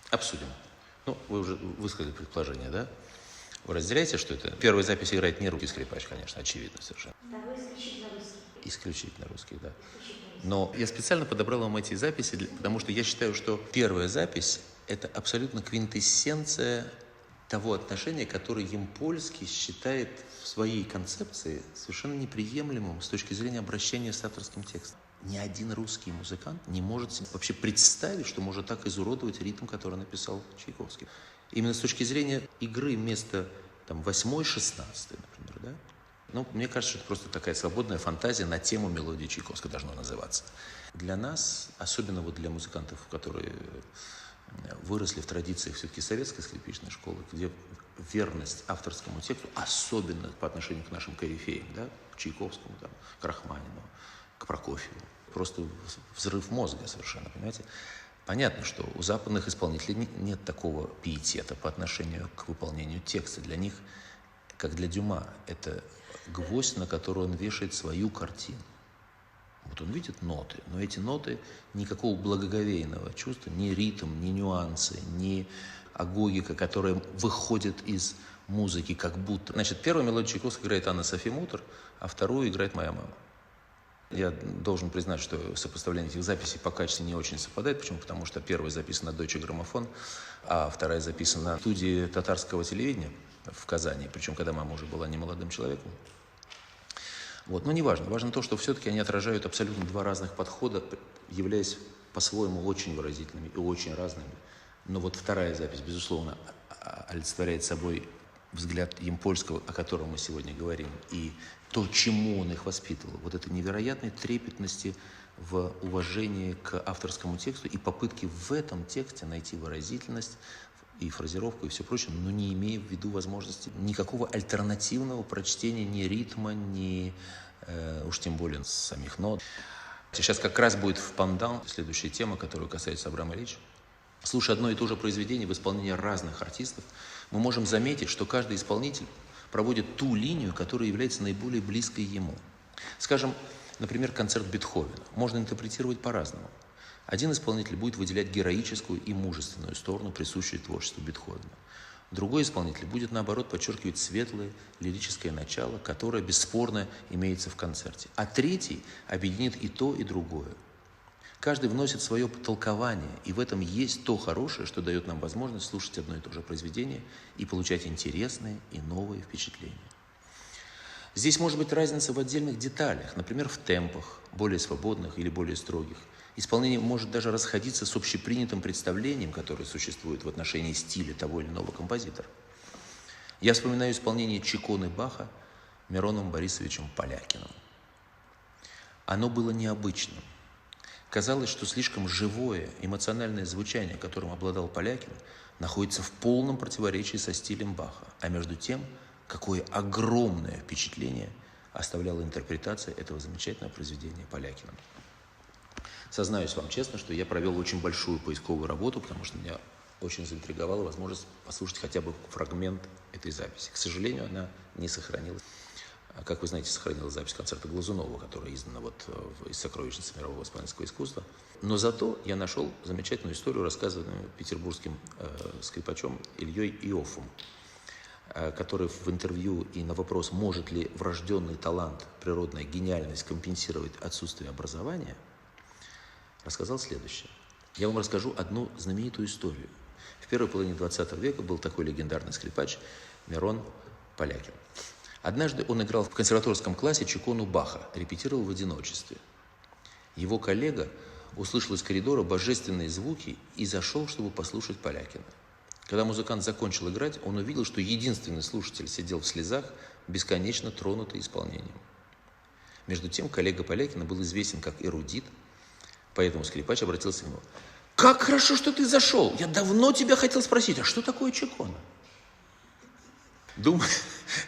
Обсудим. Ну, вы уже высказали предположение, да? Вы разделяете, что это? Первая запись играет не русский скрипач, конечно, очевидно совершенно. Второй исключительно русский. Исключительно русский, да. Но я специально подобрал вам эти записи, потому что я считаю, что первая запись – это абсолютно квинтэссенция того отношения, которое Ямпольский считает в своей концепции совершенно неприемлемым с точки зрения обращения с авторским текстом. Ни один русский музыкант не может себе вообще представить, что может так изуродовать ритм, который написал Чайковский. Именно с точки зрения игры вместо 8-й, 16-й, например, да? Ну, мне кажется, что это просто такая свободная фантазия на тему мелодии Чайковского должно называться. Для нас, особенно вот для музыкантов, которые выросли в традициях все-таки советской скрипичной школы, где верность авторскому тексту, особенно по отношению к нашим корифеям, да, к Чайковскому, к Рахманину, к Прокофьеву, просто взрыв мозга совершенно, понимаете? Понятно, что у западных исполнителей нет такого пиетета по отношению к выполнению текста. Для них, как для Дюма, это гвоздь, на который он вешает свою картину. Вот он видит ноты, но эти ноты никакого благоговейного чувства, ни ритм, ни нюансы, ни агогика, которая выходит из музыки как будто. Значит, первую мелодию Чайковского играет Анна София Мутер, а вторую играет моя мама. Я должен признать, что сопоставление этих записей по качеству не очень совпадает. Почему? Потому что первая записана на Deutsche Grammophon, а вторая записана в студии татарского телевидения в Казани. Причем, когда мама уже была не молодым человеком. Вот. Но не важно. Важно то, что все-таки они отражают абсолютно два разных подхода, являясь по-своему очень выразительными и очень разными. Но вот вторая запись, безусловно, олицетворяет собой взгляд Ямпольского, о котором мы сегодня говорим, и то, чему он их воспитывал. Вот этой невероятной трепетности в уважении к авторскому тексту и попытки в этом тексте найти выразительность и фразировку и все прочее, но не имея в виду возможности никакого альтернативного прочтения ни ритма, ни уж тем более самих нот. Сейчас как раз будет в пандан следующая тема, которая касается Абрама Ильича. Слушая одно и то же произведение в исполнении разных артистов, мы можем заметить, что каждый исполнитель проводит ту линию, которая является наиболее близкой ему. Скажем, например, концерт Бетховена можно интерпретировать по-разному. Один исполнитель будет выделять героическую и мужественную сторону, присущую творчеству Бетховена. Другой исполнитель будет, наоборот, подчеркивать светлое лирическое начало, которое бесспорно имеется в концерте. А третий объединит и то, и другое. Каждый вносит свое толкование, и в этом есть то хорошее, что дает нам возможность слушать одно и то же произведение и получать интересные и новые впечатления. Здесь может быть разница в отдельных деталях, например, в темпах, более свободных или более строгих. Исполнение может даже расходиться с общепринятым представлением, которое существует в отношении стиля того или иного композитора. Я вспоминаю исполнение Чиконы Баха Мироном Борисовичем Полякиным. Оно было необычным. Казалось, что слишком живое, эмоциональное звучание, которым обладал Полякин, находится в полном противоречии со стилем Баха. А между тем, какое огромное впечатление оставляла интерпретация этого замечательного произведения Полякиным. Сознаюсь вам честно, что я провел очень большую поисковую работу, потому что меня очень заинтриговала возможность послушать хотя бы фрагмент этой записи. К сожалению, она не сохранилась. Как вы знаете, сохранилась запись концерта Глазунова, которая издана из сокровищницы мирового исполнительского искусства. Но зато я нашел замечательную историю, рассказанную петербургским скрипачом Ильей Иоффом, который в интервью и на вопрос, может ли врожденный талант, природная гениальность компенсировать отсутствие образования, рассказал следующее. Я вам расскажу одну знаменитую историю. В первой половине 20 века был такой легендарный скрипач Мирон Полякин. Однажды он играл в консерваторском классе Чикону Баха, репетировал в одиночестве. Его коллега услышал из коридора божественные звуки и зашел, чтобы послушать Полякина. Когда музыкант закончил играть, он увидел, что единственный слушатель сидел в слезах, бесконечно тронутый исполнением. Между тем, коллега Полякина был известен как эрудит, поэтому скрипач обратился к нему. «Как хорошо, что ты зашел! Я давно тебя хотел спросить, а что такое Чикона?» Думаю,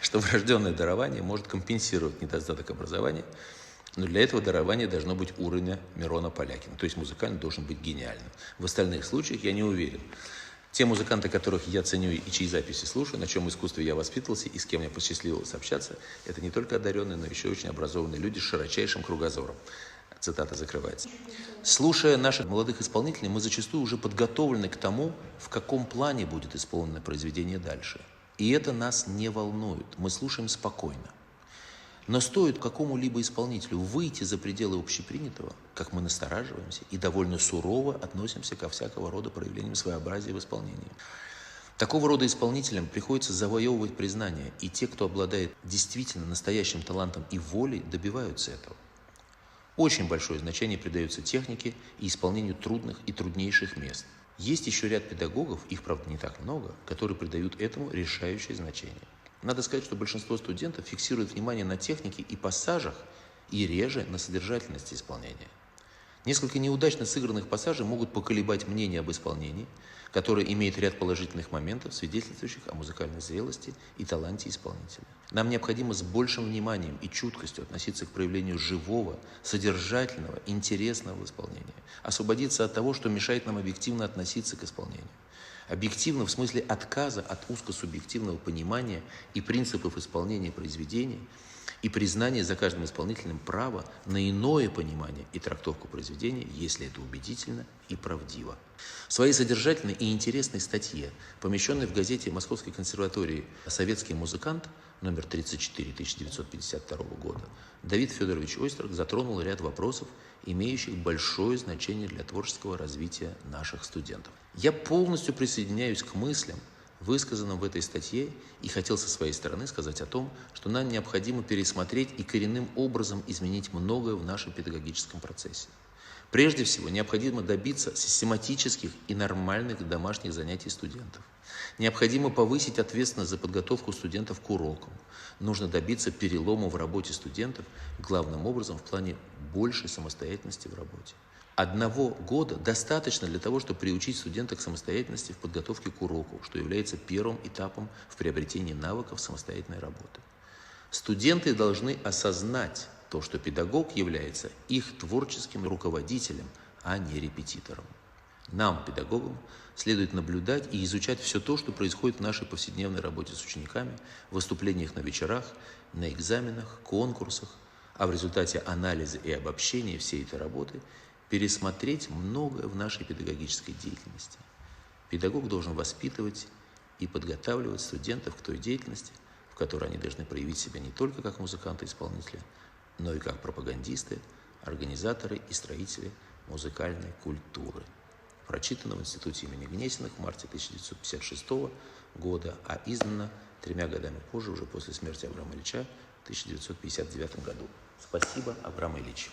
что врожденное дарование может компенсировать недостаток образования, но для этого дарования должно быть уровня Мирона Полякина, то есть музыкант должен быть гениальным. В остальных случаях я не уверен. Те музыканты, которых я ценю и чьи записи слушаю, на чем искусстве я воспитывался и с кем мне посчастливилось общаться, это не только одаренные, но еще очень образованные люди с широчайшим кругозором. Цитата закрывается. Слушая наших молодых исполнителей, мы зачастую уже подготовлены к тому, в каком плане будет исполнено произведение дальше. И это нас не волнует, мы слушаем спокойно. Но стоит какому-либо исполнителю выйти за пределы общепринятого, как мы настораживаемся и довольно сурово относимся ко всякого рода проявлениям своеобразия в исполнении. Такого рода исполнителям приходится завоевывать признание, и те, кто обладает действительно настоящим талантом и волей, добиваются этого. Очень большое значение придается технике и исполнению трудных и труднейших мест. Есть еще ряд педагогов, их, правда, не так много, которые придают этому решающее значение. Надо сказать, что большинство студентов фиксирует внимание на технике и пассажах, и реже на содержательности исполнения. Несколько неудачно сыгранных пассажей могут поколебать мнение об исполнении, которое имеет ряд положительных моментов, свидетельствующих о музыкальной зрелости и таланте исполнителя. Нам необходимо с большим вниманием и чуткостью относиться к проявлению живого, содержательного, интересного исполнения, освободиться от того, что мешает нам объективно относиться к исполнению. Объективно в смысле отказа от узкосубъективного понимания и принципов исполнения произведения и признания за каждым исполнителем права на иное понимание и трактовку произведения, если это убедительно и правдиво. В своей содержательной и интересной статье, помещенной в газете Московской консерватории «Советский музыкант» номер 34 1952 года, Давид Федорович Ойстрах затронул ряд вопросов, имеющих большое значение для творческого развития наших студентов. Я полностью присоединяюсь к мыслям, высказанным в этой статье, и хотел со своей стороны сказать о том, что нам необходимо пересмотреть и коренным образом изменить многое в нашем педагогическом процессе. Прежде всего, необходимо добиться систематических и нормальных домашних занятий студентов. Необходимо повысить ответственность за подготовку студентов к урокам. Нужно добиться перелома в работе студентов, главным образом в плане большей самостоятельности в работе. 1 года достаточно для того, чтобы приучить студента к самостоятельности в подготовке к уроку, что является первым этапом в приобретении навыков самостоятельной работы. Студенты должны осознать то, что педагог является их творческим руководителем, а не репетитором. Нам, педагогам, следует наблюдать и изучать все то, что происходит в нашей повседневной работе с учениками, выступлениях на вечерах, на экзаменах, конкурсах, а в результате анализа и обобщения всей этой работы пересмотреть многое в нашей педагогической деятельности. Педагог должен воспитывать и подготавливать студентов к той деятельности, в которой они должны проявить себя не только как музыканты-исполнители, но и как пропагандисты, организаторы и строители музыкальной культуры. Прочитано в Институте имени Гнесиных в марте 1956 года, а издано 3 годами позже, уже после смерти Авраама Ильича, в 1959 году. Спасибо, Авраам Ильич.